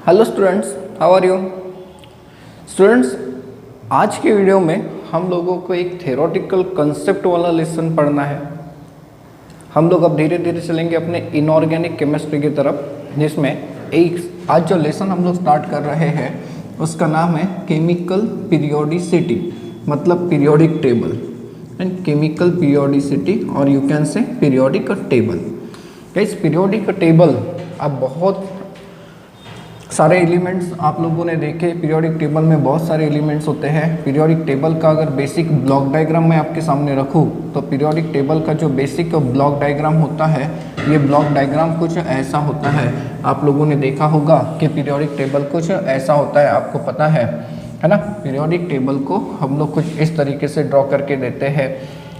Hello students, how are you students. आज के video में हम लोगों को एक थ्योरेटिकल कंसेप्ट वाला लेसन पढ़ना है। हम लोग अब धीरे धीरे चलेंगे अपने इनऑर्गेनिक केमिस्ट्री की तरफ, जिसमें एक आज जो लेसन हम लोग स्टार्ट कर रहे हैं उसका नाम है केमिकल पीरियोडिसिटी, मतलब periodic table and chemical periodicity, और you can say periodic table. Guys, periodic table अब बहुत सारे एलिमेंट्स आप लोगों ने देखे। पीरियोडिक टेबल में बहुत सारे एलिमेंट्स होते हैं। पीरियोडिक टेबल का अगर बेसिक ब्लॉक डायग्राम मैं आपके सामने रखूं तो पीरियोडिक टेबल का जो बेसिक ब्लॉक डायग्राम होता है, ये ब्लॉक डायग्राम कुछ ऐसा होता है। आप लोगों ने देखा होगा कि पीरियोडिक टेबल कुछ ऐसा होता है, आपको पता है ना। पीरियोडिक टेबल को हम लोग कुछ इस तरीके से ड्रॉ करके देते हैं।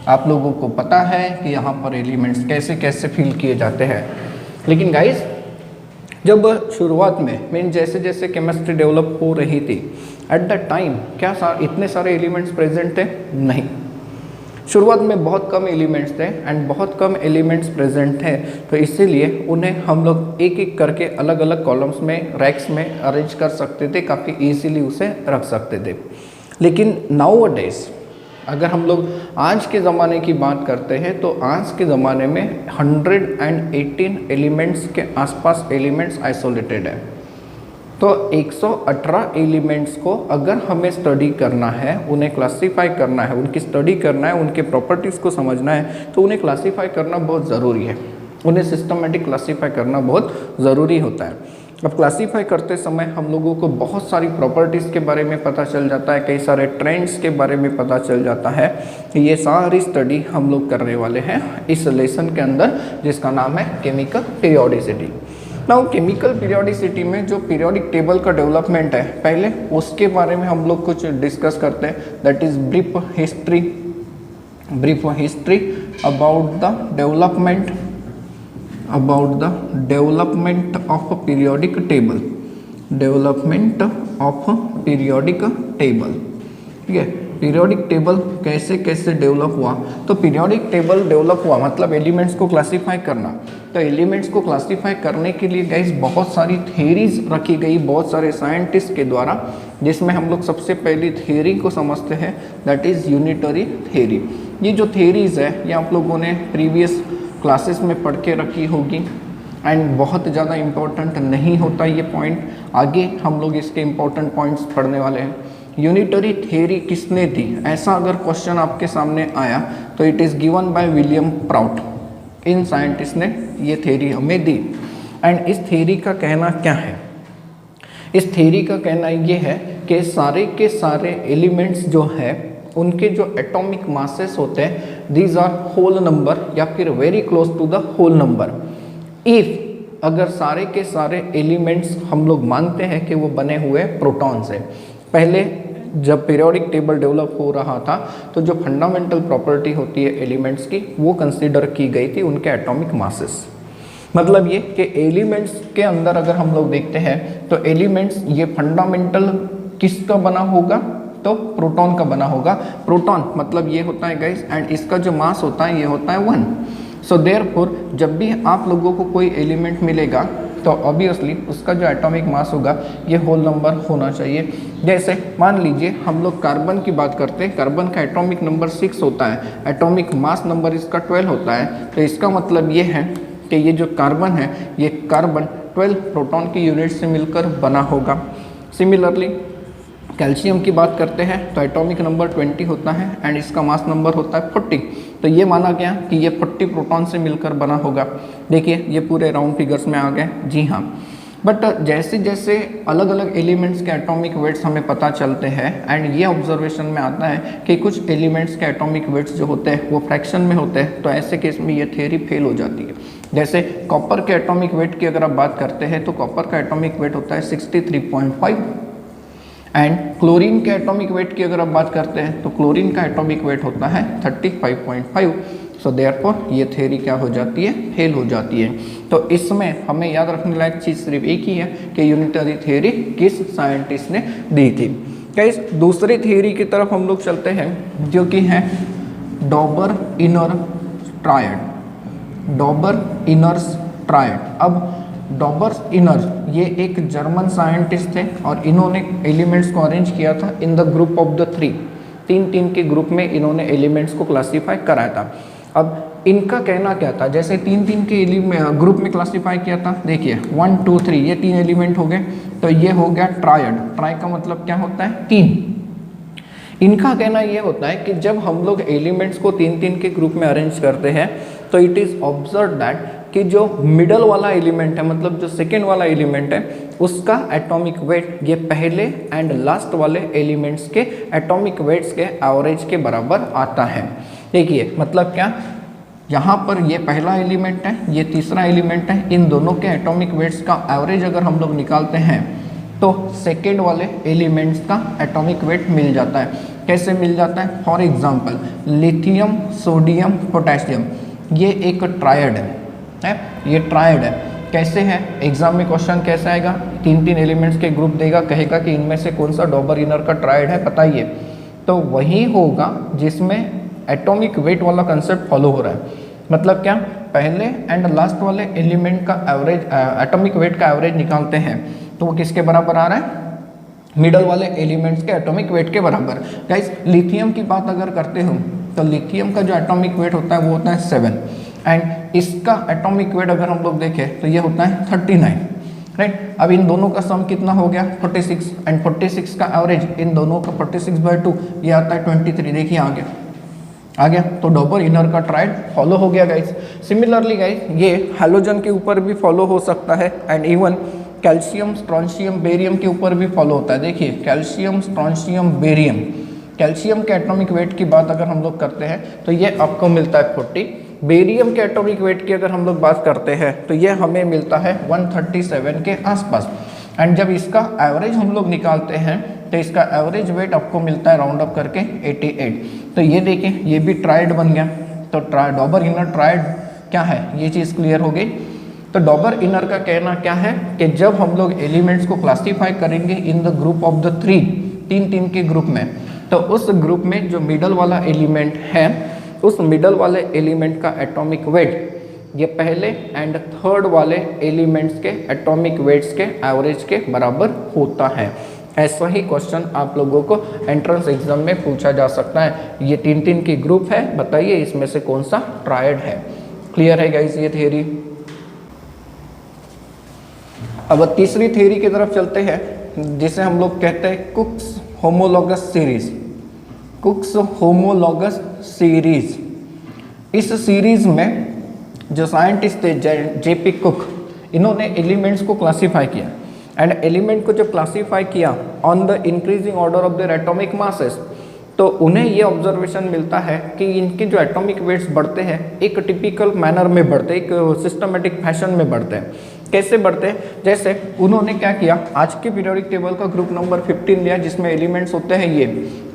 आप लोगों को पता है कि यहाँ पर एलिमेंट्स कैसे कैसे फिल किए जाते हैं। लेकिन गाइस, जब शुरुआत में मीन जैसे जैसे केमिस्ट्री डेवलप हो रही थी, एट द टाइम क्या इतने सारे एलिमेंट्स प्रेजेंट थे? नहीं। शुरुआत में बहुत कम एलिमेंट्स थे एंड बहुत कम एलिमेंट्स प्रेजेंट थे, तो इसीलिए उन्हें हम लोग एक एक करके अलग अलग कॉलम्स में, रैक्स में अरेंज कर सकते थे, काफ़ी ईजीली उसे रख सकते थे। लेकिन नाउ-अ-डेज अगर हम लोग आज के ज़माने की बात करते हैं तो आज के ज़माने में 118 एलिमेंट्स के आसपास एलिमेंट्स आइसोलेटेड है। तो 118 एलिमेंट्स को अगर हमें स्टडी करना है, उन्हें क्लासीफाई करना है, उनकी स्टडी करना है, उनके प्रॉपर्टीज़ को समझना है, तो उन्हें क्लासीफाई करना बहुत ज़रूरी है। उन्हें सिस्टमेटिक क्लासीफाई करना बहुत ज़रूरी होता है। अब क्लासीफाई करते समय हम लोगों को बहुत सारी प्रॉपर्टीज़ के बारे में पता चल जाता है, कई सारे ट्रेंड्स के बारे में पता चल जाता है। ये सारी स्टडी हम लोग करने वाले हैं इस लेसन के अंदर, जिसका नाम है chemical periodicity. Now chemical periodicity में जो पीरियोडिक टेबल का डेवलपमेंट है, पहले उसके बारे में हम लोग कुछ डिस्कस करते हैं। That is brief history about the development of periodic table, ठीक है। पीरियोडिक टेबल कैसे कैसे डेवलप हुआ, तो पीरियोडिक टेबल डेवलप हुआ मतलब एलिमेंट्स को क्लासीफाई करना। तो एलिमेंट्स को क्लासीफाई करने के लिए गाइस बहुत सारी थ्योरीज रखी गई, बहुत सारे साइंटिस्ट के द्वारा, जिसमें हम लोग सबसे पहली थ्योरी को समझते हैं, दैट इज यूनिटरी थ्योरी। ये जो थ्योरीज है ये आप लोगों ने प्रीवियस क्लासेस में पढ़ के रखी होगी एंड बहुत ज़्यादा इम्पोर्टेंट नहीं होता ये पॉइंट। आगे हम लोग इसके इम्पोर्टेंट पॉइंट्स पढ़ने वाले हैं। यूनिटरी थ्योरी किसने दी, ऐसा अगर क्वेश्चन आपके सामने आया तो it is given by William proud. In scientist ने ये थ्योरी हमें दी। एंड इस थ्योरी का कहना क्या है? इस थ्योरी का कहना ये है कि सारे के सारे एलिमेंट्स जो है उनके जो एटॉमिक मासेस होते हैं, दीज आर होल नंबर या फिर very close to the whole number. If अगर सारे के सारे एलिमेंट्स हम लोग मानते हैं कि वो बने हुए प्रोटॉन से। पहले जब पीरियोडिक टेबल डेवलप हो रहा था तो जो फंडामेंटल प्रॉपर्टी होती है एलिमेंट्स की, वो कंसीडर की गई थी उनके एटॉमिक मासेस। मतलब ये कि एलिमेंट्स के अंदर अगर हम लोग देखते हैं तो एलिमेंट्स ये फंडामेंटल किसका बना होगा, तो प्रोटॉन का बना होगा। प्रोटॉन मतलब ये होता है गाइस, एंड इसका जो मास होता है ये होता है 1। सो देयरफॉर जब भी आप लोगों को कोई एलिमेंट मिलेगा तो ऑब्वियसली उसका जो एटॉमिक मास होगा ये होल नंबर होना चाहिए। जैसे मान लीजिए हम लोग कार्बन की बात करते हैं, कार्बन का एटॉमिक नंबर 6 होता है, एटॉमिक मास नंबर इसका 12 होता है। तो इसका मतलब ये है कि ये जो कार्बन है ये कार्बन 12 प्रोटॉन की यूनिट से मिलकर बना होगा। सिमिलरली कैल्शियम की बात करते हैं तो एटॉमिक नंबर 20 होता है एंड इसका मास नंबर होता है 40। तो ये माना गया कि ये 40 प्रोटॉन से मिलकर बना होगा। देखिए ये पूरे राउंड फिगर्स में आ गए, जी हाँ। बट जैसे जैसे अलग अलग एलिमेंट्स के एटॉमिक वेट्स हमें पता चलते हैं एंड ये ऑब्जर्वेशन में आता है कि कुछ एलिमेंट्स के एटॉमिक वेट्स जो होते हैं वो फ्रैक्शन में होते हैं, तो ऐसे केस में ये थ्योरी फेल हो जाती है। जैसे कॉपर के एटॉमिक वेट की अगर आप बात करते हैं तो कॉपर का एटॉमिक वेट होता है 63.5 एंड क्लोरीन के एटॉमिक वेट की अगर आप बात करते हैं तो क्लोरीन का एटॉमिक वेट होता है 35.5। सो देयरफॉर ये थ्योरी क्या हो जाती है, फेल हो जाती है। तो इसमें हमें याद रखने लायक चीज़ सिर्फ एक ही है कि यूनिटरी थ्योरी किस साइंटिस्ट ने दी थी। क्या इस दूसरी थ्योरी की तरफ हम लोग चलते हैं, जो कि है डॉबर इनर ट्रायड। अब डॉबर्स इनर ये एक जर्मन साइंटिस्ट थे और इन्होंने एलिमेंट्स को अरेंज किया था in the group of the three. तीन तीन के ग्रुप में इन्होंने एलिमेंट्स को क्लासीफाई कराया था। अब इनका कहना क्या था, जैसे तीन तीन के ग्रुप में क्लासीफाई किया था, देखिए 1 2 3 ये तीन एलिमेंट हो गए, तो ये हो गया ट्रायड। ट्राई का मतलब क्या होता है, तीन। इनका कहना ये होता है कि जब हम लोग एलिमेंट्स को तीन तीन के ग्रुप में अरेंज करते हैं तो इट इज़ ऑब्जर्व दैट कि जो मिडल वाला एलिमेंट है, मतलब जो सेकेंड वाला एलिमेंट है, उसका एटॉमिक वेट ये पहले एंड लास्ट वाले एलिमेंट्स के एटॉमिक वेट्स के एवरेज के बराबर आता है। देखिए मतलब क्या, यहाँ पर ये पहला एलिमेंट है, ये तीसरा एलिमेंट है, इन दोनों के एटॉमिक वेट्स का एवरेज अगर हम लोग निकालते हैं तो सेकेंड वाले एलिमेंट्स का एटॉमिक वेट मिल जाता है। कैसे मिल जाता है, for example lithium, sodium, potassium, ये एक ट्रायड है, ये ट्रायड है। कैसे है, एग्जाम में क्वेश्चन कैसे आएगा, तीन तीन एलिमेंट्स के ग्रुप देगा, कहेगा कि इनमें से कौन सा डॉबर इनर का ट्रायड है बताइए, तो वही होगा जिसमें एटॉमिक वेट वाला कंसेप्ट फॉलो हो रहा है। मतलब क्या, पहले एंड लास्ट वाले एलिमेंट का एवरेज एटॉमिक वेट का एवरेज निकालते हैं तो वो किसके बराबर आ रहा है, मिडल वाले एलिमेंट्स के एटॉमिक वेट के बराबर। गाइस लिथियम की बात अगर करते हो तो लिथियम का जो एटॉमिक वेट होता है वो होता है 7 एंड इसका एटॉमिक वेट अगर हम लोग देखें तो ये होता है 39, राइट। अब इन दोनों का सम कितना हो गया 46 एंड 46 का एवरेज इन दोनों का 46/2 ये आता है 23। देखिए आ गया तो डॉबर इनर का ट्रायड फॉलो हो गया गाइस। सिमिलरली गाइस ये हैलोजन के ऊपर भी फॉलो हो सकता है and even calcium, strontium, barium के ऊपर भी फॉलो होता है। देखिए कैल्शियम, स्ट्रोंशियम, बेरियम, कैल्शियम के एटॉमिक वेट की बात अगर हम लोग करते हैं तो ये आपको मिलता है 40। बेरियम के एटॉमिक वेट की अगर हम लोग बात करते हैं तो ये हमें मिलता है 137 के आसपास एंड जब इसका एवरेज हम लोग निकालते हैं तो इसका एवरेज वेट आपको मिलता है राउंड अप करके 88। तो ये देखें ये भी ट्रायड बन गया। तो डॉबर इनर ट्रायड क्या है, ये चीज़ क्लियर हो गई। तो डॉबर इनर का कहना क्या है कि जब हम लोग एलिमेंट्स को क्लासीफाई करेंगे in the group of the three, तीन तीन के ग्रुप में, तो उस ग्रुप में जो मिडल वाला एलिमेंट है उस मिडल वाले एलिमेंट का एटॉमिक वेट ये पहले एंड थर्ड वाले एलिमेंट्स के एटॉमिक वेट्स के एवरेज के बराबर होता है। ऐसा ही क्वेश्चन आप लोगों को एंट्रेंस एग्जाम में पूछा जा सकता है। ये तीन तीन की ग्रुप है, बताइए इसमें से कौन सा ट्रायड है। क्लियर है गाइस ये थ्योरी। अब तीसरी थ्योरी की तरफ चलते हैं जिसे हम लोग कहते हैं कुक्स होमोलॉगस सीरीज। कुक्स होमोलॉगस सीरीज, इस सीरीज में जो साइंटिस्ट थे जेपी कुक, इन्होंने एलिमेंट्स को क्लासीफाई किया एंड एलिमेंट को जब क्लासीफाई किया on the increasing order of their atomic masses, तो उन्हें ये ऑब्जर्वेशन मिलता है कि इनके जो एटॉमिक वेट्स बढ़ते हैं एक टिपिकल मैनर में बढ़ते हैं, एक सिस्टमेटिक फैशन में बढ़ते हैं। कैसे बढ़ते हैं, जैसे उन्होंने क्या किया, आज के पीरियोडिक टेबल का ग्रुप नंबर 15 लिया जिसमें एलिमेंट्स होते हैं ये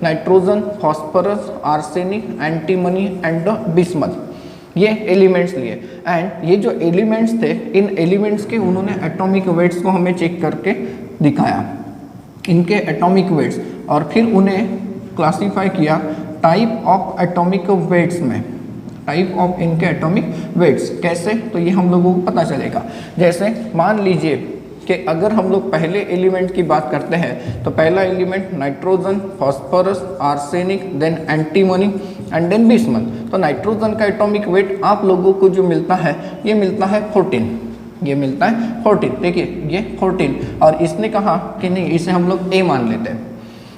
nitrogen, phosphorus, arsenic, antimony and bismuth, ये एलिमेंट्स लिए एंड ये जो एलिमेंट्स थे इन एलिमेंट्स के उन्होंने एटॉमिक वेट्स को हमें चेक करके दिखाया, इनके एटॉमिक वेट्स, और फिर उन्हें क्लासीफाई किया टाइप ऑफ एटॉमिक वेट्स में, टाइप ऑफ इनके एटॉमिक वेट्स। कैसे, तो ये हम लोगों को पता चलेगा। जैसे मान लीजिए कि अगर हम लोग पहले एलिमेंट की बात करते हैं तो पहला element nitrogen, phosphorus, arsenic, then antimony and then bismuth. तो नाइट्रोजन का एटॉमिक वेट आप लोगों को जो मिलता है ये मिलता है 14, ये मिलता है 14। देखिए ये 14 और इसने कहा कि नहीं इसे हम लोग ए मान लेते हैं।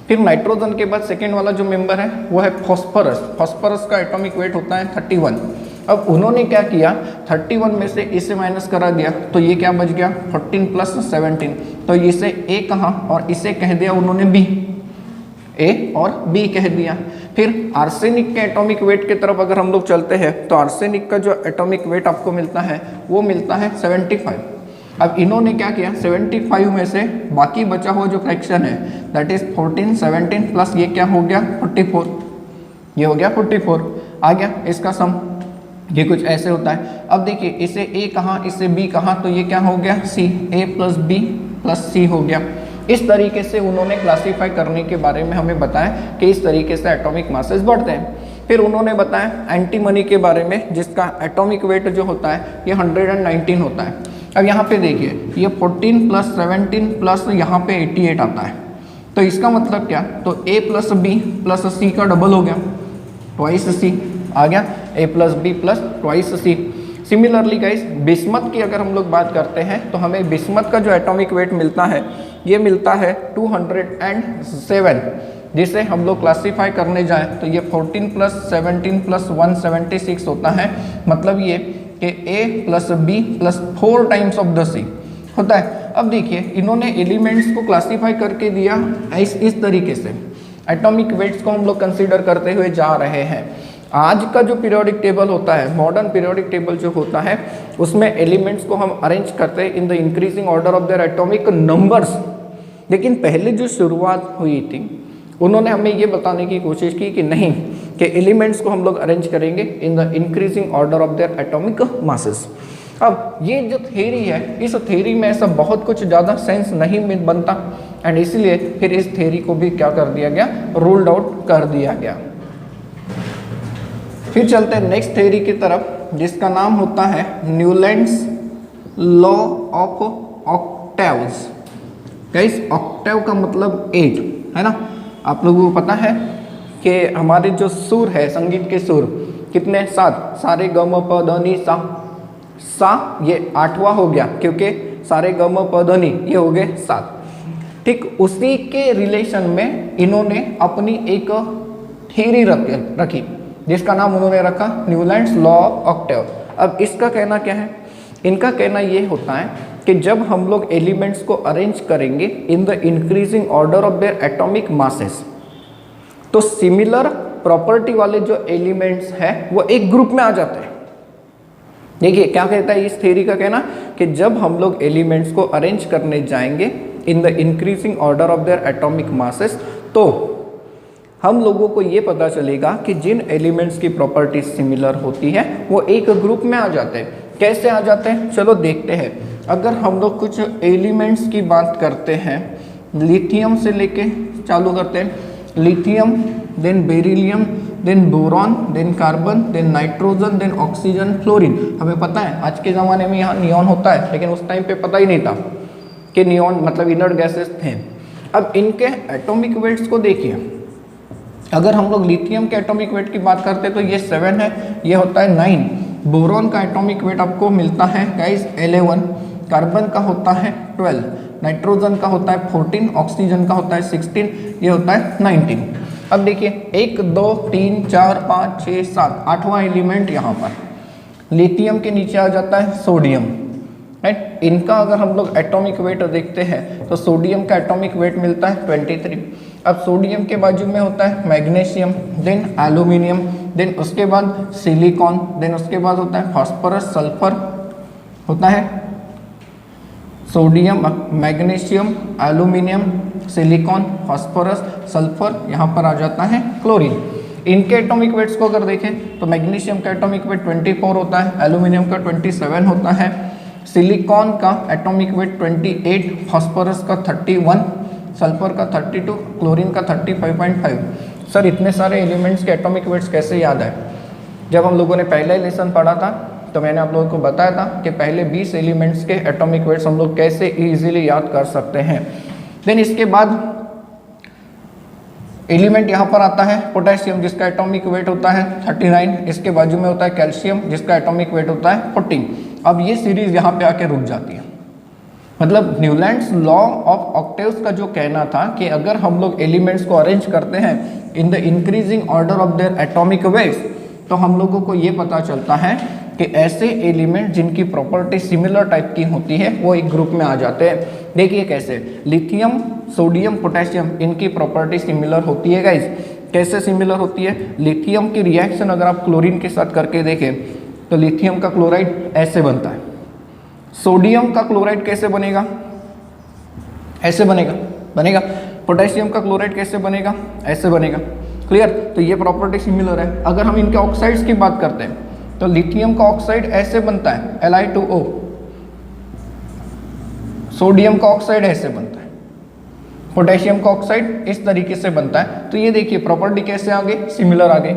फिर नाइट्रोजन के बाद सेकेंड वाला जो मेंबर है वो है फॉस्फोरस। फॉस्फोरस का एटॉमिक वेट होता है 31। अब उन्होंने क्या किया, 31 में से इसे माइनस करा दिया तो ये क्या बच गया 14 + 17, तो इसे ए कहा और इसे कह दिया उन्होंने बी, ए और बी कह दिया। फिर आर्सेनिक के एटॉमिक वेट की तरफ अगर हम लोग चलते हैं तो आर्सेनिक का जो एटॉमिक वेट आपको मिलता है वो मिलता है 75। अब इन्होंने क्या किया, 75 में से बाकी बचा हुआ जो फ्रैक्शन है दैट इज 14, 17 प्लस ये क्या हो गया 44, ये हो गया 44, आ गया इसका सम। ये कुछ ऐसे होता है। अब देखिए इसे ए कहा, इसे बी कहा, तो ये क्या हो गया सी, ए प्लस बी प्लस सी हो गया। इस तरीके से उन्होंने क्लासीफाई करने के बारे में हमें बताया कि इस तरीके से एटॉमिक मासेस बढ़ते हैं। फिर उन्होंने बताया एंटीमनी के बारे में जिसका एटॉमिक वेट जो होता है ये 119 होता है। अब यहाँ पे देखिए ये 14 प्लस 17 प्लस यहाँ पे 88 आता है, तो इसका मतलब क्या, तो a plus B plus C का डबल हो गया, ट्वाइस सी आ गया, a plus B plus twice C. Similarly guys bismuth की अगर हम लोग बात करते हैं तो हमें बिस्मथ का जो एटॉमिक वेट मिलता है ये मिलता है 207, जिसे हम लोग क्लासीफाई करने जाएं तो ये 14 प्लस 17 प्लस 176 होता है, मतलब ये कि a plus B plus 4 times of the C होता है। अब देखिए इन्होंने एलिमेंट्स को क्लासीफाई करके दिया इस तरीके से, एटॉमिक वेट्स को हम लोग कंसीडर करते हुए जा रहे हैं। आज का जो पीरियोडिक टेबल होता है, मॉडर्न पीरियोडिक टेबल जो होता है, उसमें एलिमेंट्स को हम अरेंज करते हैं in the increasing order of their atomic numbers. लेकिन पहले जो शुरुआत हुई थी उन्होंने हमें ये बताने की कोशिश की कि नहीं, कि एलिमेंट्स को हम लोग अरेंज करेंगे in the increasing order of their atomic masses. अब ये जो थ्योरी है, इस थ्योरी में ऐसा बहुत कुछ ज़्यादा सेंस नहीं बनता, एंड इसलिए फिर इस थ्योरी को भी क्या कर दिया गया, रूल्ड आउट कर दिया गया। फिर चलते हैं नेक्स्ट थ्योरी की तरफ, जिसका नाम होता है Newlands law of octaves. Guys Octave का मतलब 8 है ना। आप लोगों को पता है कि हमारे जो सुर है, संगीत के सुर कितने, 7, सारे ग म प ध नि सा, सा ये 8वां हो गया क्योंकि सारे ग म प ध नि ये हो गए 7। ठीक उसी के रिलेशन में इन्होंने अपनी एक थ्योरी रखी जिसका नाम उन्होंने रखा न्यूलैंड्स लॉ ऑफ ऑक्टेव। अब इसका कहना क्या है, इनका कहना ये होता है कि जब हम लोग एलिमेंट्स को अरेंज करेंगे in the increasing order of their atomic masses, तो सिमिलर प्रॉपर्टी वाले जो एलिमेंट्स हैं वो एक ग्रुप में आ जाते हैं। देखिए क्या कहता है इस थ्योरी का कहना, कि जब हम लोग एलिमेंट्स को अरेंज करने जाएंगे इन the increasing order of their atomic masses, तो हम लोगों को ये पता चलेगा कि जिन एलिमेंट्स की प्रॉपर्टी सिमिलर होती है वो एक ग्रुप में आ जाते हैं। कैसे आ जाते हैं, चलो देखते हैं। अगर हम लोग कुछ एलिमेंट्स की बात करते हैं, लिथियम से लेके चालू करते हैं, lithium, then beryllium, then boron, then carbon, then nitrogen, then oxygen, fluorine. हमें पता है आज के ज़माने में यहाँ नियॉन होता है, लेकिन उस टाइम पे पता ही नहीं था कि नियॉन मतलब इनर्ट गैसेस थे। अब इनके एटॉमिक वेट्स को देखिए, अगर हम लोग लिथियम के एटॉमिक वेट की बात करते हैं तो ये 7 है, ये होता है 9। बोरॉन का एटॉमिक वेट आपको मिलता है गाइस 11, कार्बन का होता है 12, नाइट्रोजन का होता है 14, ऑक्सीजन का होता है 16, ये होता है 19। अब देखिए 1 2 3 4 5 6 7, 8वां एलिमेंट यहाँ पर लिथियम के नीचे आ जाता है सोडियम, राइट। इनका अगर हम लोग एटॉमिक वेट देखते हैं तो सोडियम का एटॉमिक वेट मिलता है 23। अब सोडियम के बाजू में होता है मैग्नीशियम, देन एल्यूमिनियम, देन उसके बाद सिलिकॉन, देन उसके बाद होता है फास्फोरस, सल्फर होता है, sodium, magnesium, aluminium, silicon, phosphorus, sulphur, यहाँ पर आ जाता है क्लोरीन। इनके एटॉमिक वेट्स को अगर देखें तो मैग्नीशियम का एटॉमिक वेट 24 होता है, एल्यूमिनियम का 27 होता है, सिलिकॉन का एटॉमिक वेट 28, फास्फोरस का 31, सल्फर का 32, क्लोरीन का 35.5। सर इतने सारे एलिमेंट्स के एटॉमिक वेट्स कैसे याद है? जब हम लोगों ने पहला लेसन पढ़ा था तो मैंने आप लोगों को बताया था कि पहले 20 एलिमेंट्स के एटॉमिक वेट्स हम लोग कैसे इजीली याद कर सकते हैं। देन इसके बाद एलिमेंट यहाँ पर आता है पोटेशियम, जिसका एटॉमिक वेट होता है 39, इसके बाजू में होता है कैल्शियम, जिसका एटॉमिक वेट होता है 14। अब ये सीरीज यहाँ पे आके रुक जाती है। मतलब न्यूलैंड्स लॉ ऑफ ऑक्टेव्स का जो कहना था कि अगर हम लोग एलिमेंट्स को अरेंज करते हैं in the increasing order of their atomic weights, तो हम लोगों को ये पता चलता है कि ऐसे एलिमेंट जिनकी प्रॉपर्टी सिमिलर टाइप की होती है वो एक ग्रुप में आ जाते हैं। देखिए कैसे, लिथियम, सोडियम, पोटेशियम, इनकी प्रॉपर्टी सिमिलर होती है गाइस। कैसे सिमिलर होती है? लिथियम की रिएक्शन अगर आप क्लोरीन के साथ करके देखें तो लिथियम का क्लोराइड ऐसे बनता है, सोडियम का क्लोराइड कैसे बनेगा? ऐसे बनेगा। पोटेशियम का क्लोराइड कैसे बनेगा? ऐसे बनेगा। क्लियर? तो ये प्रॉपर्टी सिमिलर है। अगर हम इनके ऑक्साइड्स की बात करते हैं तो लिथियम का ऑक्साइड ऐसे बनता है Li2O, सोडियम का ऑक्साइड ऐसे बनता है, पोटेशियम का ऑक्साइड इस तरीके से बनता है। तो ये देखिए प्रॉपर्टी कैसे आ गई, सिमिलर आ गई।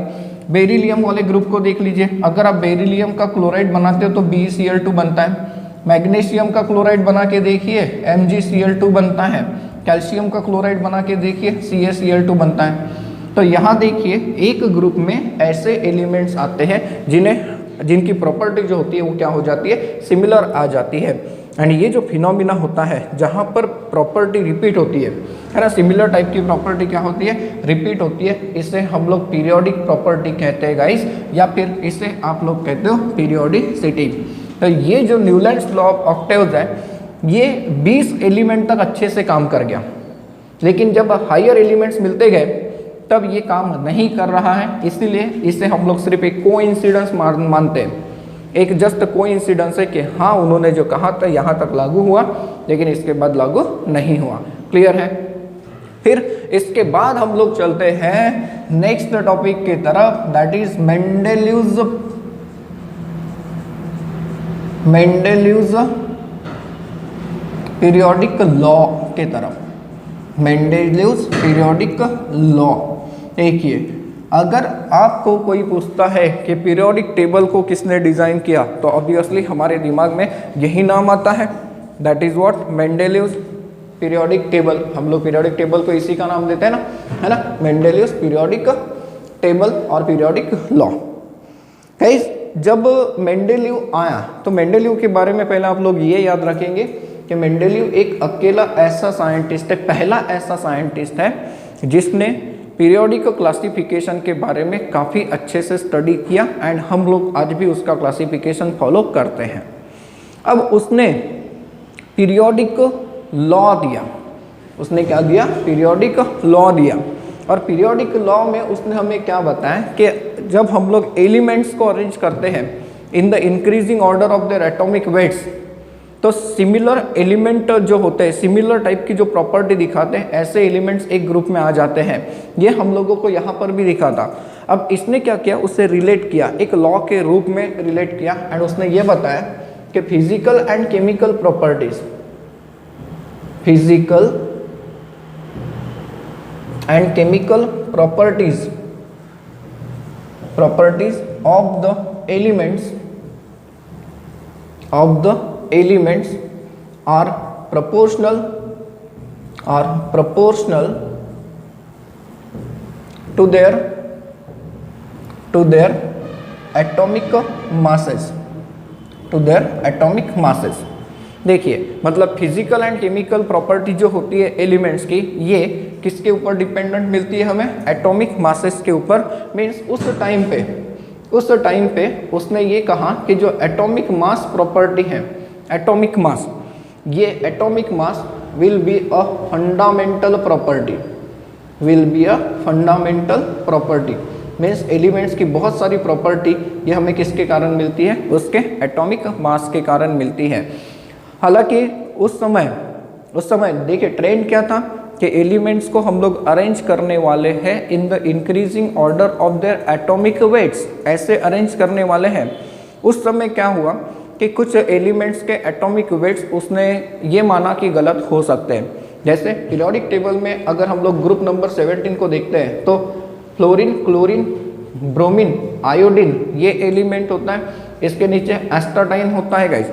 बेरिलियम वाले ग्रुप को देख लीजिए, अगर आप बेरिलियम का क्लोराइड बनाते हो तो BeCl2 बनता है, मैग्नीशियम का क्लोराइड बना के देखिए MgCl2 बनता है, कैल्शियम का क्लोराइड बना के देखिए CaCl2 बनता है। तो यहाँ देखिए एक ग्रुप में ऐसे एलिमेंट्स आते हैं जिनकी प्रॉपर्टी जो होती है वो क्या हो जाती है, सिमिलर आ जाती है। एंड ये जो फिनोमिना होता है जहाँ पर प्रॉपर्टी रिपीट होती है ना, सिमिलर टाइप की प्रॉपर्टी क्या होती है, रिपीट होती है, इसे हम लोग पीरियोडिक प्रॉपर्टी कहते हैं गाइस, या फिर इसे आप लोग कहते हो पीरियोडिसिटी। तो ये जो न्यूलैंड्स लॉ ऑफ ऑक्टेव्स है ये 20 एलिमेंट तक अच्छे से काम कर गया, लेकिन जब हायर एलिमेंट्स मिलते गए तब ये काम नहीं कर रहा है, इसीलिए इसे हम लोग सिर्फ एक कोइंसिडेंस मानते हैं, एक जस्ट कोइंसिडेंस है कि हाँ उन्होंने जो कहा था यहाँ तक लागू हुआ लेकिन इसके बाद लागू नहीं हुआ। क्लियर है? फिर इसके बाद हम लोग चलते हैं नेक्स्ट टॉपिक की तरफ, दैट इज मेंडेलिव्स पीरियोडिक लॉ के तरफ। मेंडेलिव्स पीरियोडिक लॉ। देखिए अगर आपको कोई पूछता है कि पीरियोडिक टेबल को किसने डिजाइन किया तो ऑब्वियसली हमारे दिमाग में यही नाम आता है, that is what, Mendeleev's periodic table. हम लोग पीरियोडिक टेबल को इसी का नाम देते हैं ना, है ना, मेंडेलिव्स पीरियोडिक टेबल और पीरियोडिक लॉ। गाइस जब मेंडेलीव आया तो मेंडेलीव के बारे में पहले आप लोग ये याद रखेंगे कि मेंडेलीव एक अकेला ऐसा साइंटिस्ट है, पहला ऐसा साइंटिस्ट है जिसने पीरियोडिक क्लासिफिकेशन के बारे में काफ़ी अच्छे से स्टडी किया एंड हम लोग आज भी उसका क्लासिफिकेशन फॉलो करते हैं। अब उसने पीरियोडिक लॉ दिया, उसने क्या दिया, पीरियोडिक लॉ दिया। और पीरियोडिक लॉ में उसने हमें क्या बताया कि जब हम लोग एलिमेंट्स को अरेंज करते हैं in the increasing order of their atomic weights, तो सिमिलर एलिमेंट जो होते हैं, सिमिलर टाइप की जो प्रॉपर्टी दिखाते हैं, ऐसे एलिमेंट्स एक ग्रुप में आ जाते हैं। ये हम लोगों को यहाँ पर भी दिखा था। अब इसने क्या किया, उससे रिलेट किया, एक लॉ के रूप में रिलेट किया एंड उसने ये बताया कि physical and chemical properties, physical and chemical properties of the elements are proportional to their atomic masses, देखिए मतलब फिजिकल एंड केमिकल प्रॉपर्टी जो होती है एलिमेंट्स की, ये किसके ऊपर डिपेंडेंट मिलती है हमें, एटॉमिक मासेस के ऊपर। मीन्स उस टाइम पे उसने ये कहा कि जो एटॉमिक मास प्रॉपर्टी है, एटॉमिक मास, ये atomic mass will be a fundamental property, means elements की बहुत सारी प्रॉपर्टी ये हमें किसके कारण मिलती है, उसके एटॉमिक मास के कारण मिलती है। हालांकि उस समय देखिए ट्रेंड क्या था कि एलिमेंट्स को हम लोग अरेंज करने वाले हैं in the increasing order of their atomic weights, ऐसे अरेंज करने वाले हैं। उस समय क्या हुआ कि कुछ एलिमेंट्स के एटॉमिक वेट्स उसने ये माना कि गलत हो सकते हैं। जैसे पीरियोडिक टेबल में अगर हम लोग ग्रुप नंबर 17 को देखते हैं तो फ्लोरीन, क्लोरीन, ब्रोमीन, आयोडीन ये एलिमेंट होता है, इसके नीचे एस्टाटाइन होता है गाइस,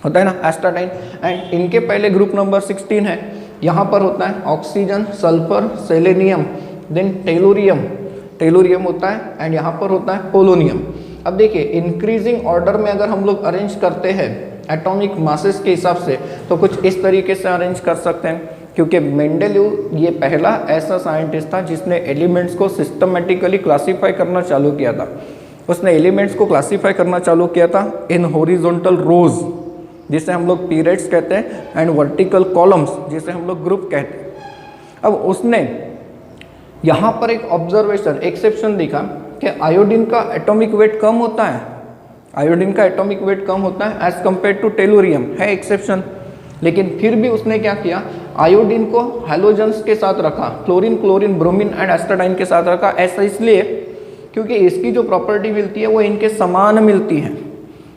होता है ना एस्टाटाइन। एंड इनके पहले ग्रुप नंबर 16 है, यहाँ पर होता है oxygen, sulphur, selenium, then tellurium होता है एंड यहाँ पर होता है पोलोनियम। अब देखिए इंक्रीजिंग ऑर्डर में अगर हम लोग अरेंज करते हैं एटॉमिक मासेस के हिसाब से तो कुछ इस तरीके से अरेंज कर सकते हैं, क्योंकि मेंडेलीव ये पहला ऐसा साइंटिस्ट था जिसने एलिमेंट्स को सिस्टमेटिकली क्लासीफाई करना चालू किया था। उसने एलिमेंट्स को क्लासीफाई करना चालू किया था इन हॉरिजॉन्टल रोज, जिसे हम लोग पीरियड्स कहते हैं, एंड वर्टिकल कॉलम्स जिसे हम लोग ग्रुप कहते हैं। अब उसने यहाँ पर एक ऑब्जर्वेशन, एक्सेप्शन दिखा कि आयोडीन का एटॉमिक वेट कम होता है, आयोडीन का एटॉमिक वेट कम होता है एज कंपेयर टू टेलुरियम, है एक्सेप्शन। लेकिन फिर भी उसने क्या किया, आयोडीन को हैलोजेंस के साथ रखा, फ्लोरीन, क्लोरीन, ब्रोमीन एंड एस्टाटाइन के साथ रखा। ऐसा इसलिए क्योंकि इसकी जो प्रॉपर्टी मिलती है वो इनके समान मिलती है।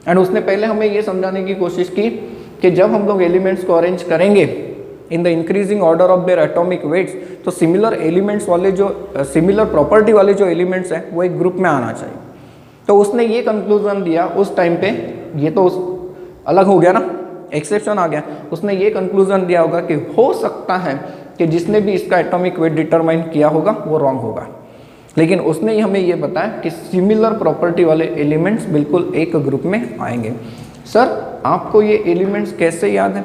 एंड उसने पहले हमें ये समझाने की कोशिश की कि जब हम लोग एलिमेंट्स को अरेंज करेंगे in the increasing order of their atomic weights, तो सिमिलर एलिमेंट्स वाले जो सिमिलर प्रॉपर्टी वाले जो एलिमेंट्स हैं वो एक ग्रुप में आना चाहिए। तो उसने ये कंक्लूजन दिया उस टाइम पे, ये तो अलग हो गया ना, एक्सेप्शन आ गया। उसने ये कंक्लूजन दिया होगा कि हो सकता है कि जिसने भी इसका एटॉमिक वेट डिटरमाइन किया होगा वो रॉन्ग होगा, लेकिन उसने हमें ये बताया कि सिमिलर प्रॉपर्टी वाले एलिमेंट्स बिल्कुल एक ग्रुप में आएंगे। सर आपको ये एलिमेंट्स कैसे याद है?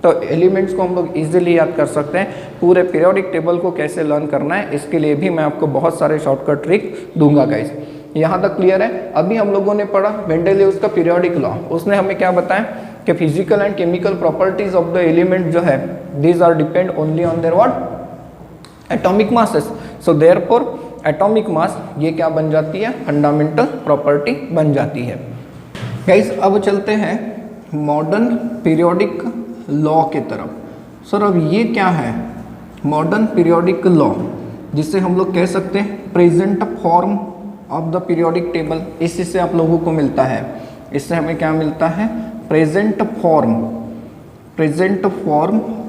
तो एलिमेंट्स को हम लोग इजीली याद कर सकते हैं। पूरे पीरियोडिक टेबल को कैसे लर्न करना है इसके लिए भी मैं आपको बहुत सारे शॉर्टकट ट्रिक दूंगा गाइस। यहाँ तक क्लियर है? अभी हम लोगों ने पढ़ा मेंडेलियव्स का पीरियोडिक लॉ। उसने हमें क्या बताया कि physical and chemical properties of the element जो है these are depend only on their what atomic masses. So therefore atomic mass ये क्या बन जाती है? फंडामेंटल प्रॉपर्टी बन जाती है। गाइस अब चलते हैं मॉडर्न पीरियोडिक लॉ के तरफ। सर अब ये क्या है मॉडर्न पीरियोडिक लॉ, जिसे हम लोग कह सकते हैं present form of the periodic table. इसी से आप लोगों को मिलता है, इससे हमें क्या मिलता है? Present form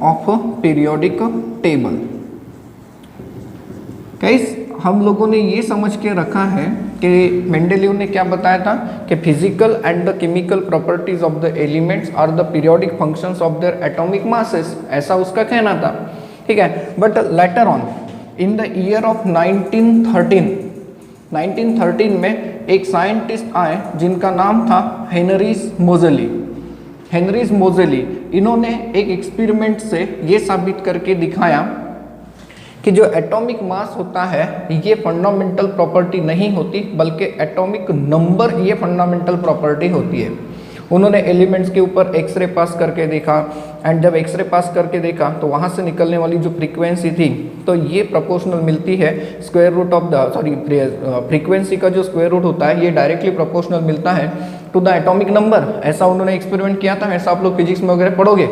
of periodic table. Guys हम लोगों ने ये समझ के रखा है कि मेंडेलीव ने क्या बताया था कि physical and the chemical properties of the elements are the periodic functions of their atomic masses, ऐसा उसका कहना था, ठीक है। But later on in the year of 1913 में एक साइंटिस्ट आए जिनका नाम था हेनरीज मोजेली। इन्होंने एक एक्सपेरिमेंट से ये साबित करके दिखाया कि जो एटॉमिक मास होता है ये फंडामेंटल प्रॉपर्टी नहीं होती, बल्कि एटॉमिक नंबर ये फंडामेंटल प्रॉपर्टी होती है। उन्होंने एलिमेंट्स के ऊपर एक्सरे पास करके देखा, एंड जब एक्सरे पास करके देखा तो वहाँ से निकलने वाली जो फ्रीक्वेंसी थी तो ये प्रोपोर्शनल मिलती है square root of the frequency का जो स्क्वायर रूट होता है ये डायरेक्टली प्रोपोर्शनल मिलता है टू द एटॉमिक नंबर। ऐसा उन्होंने एक्सपेरिमेंट किया था, ऐसा आप लोग फिजिक्स में वगैरह पढ़ोगे।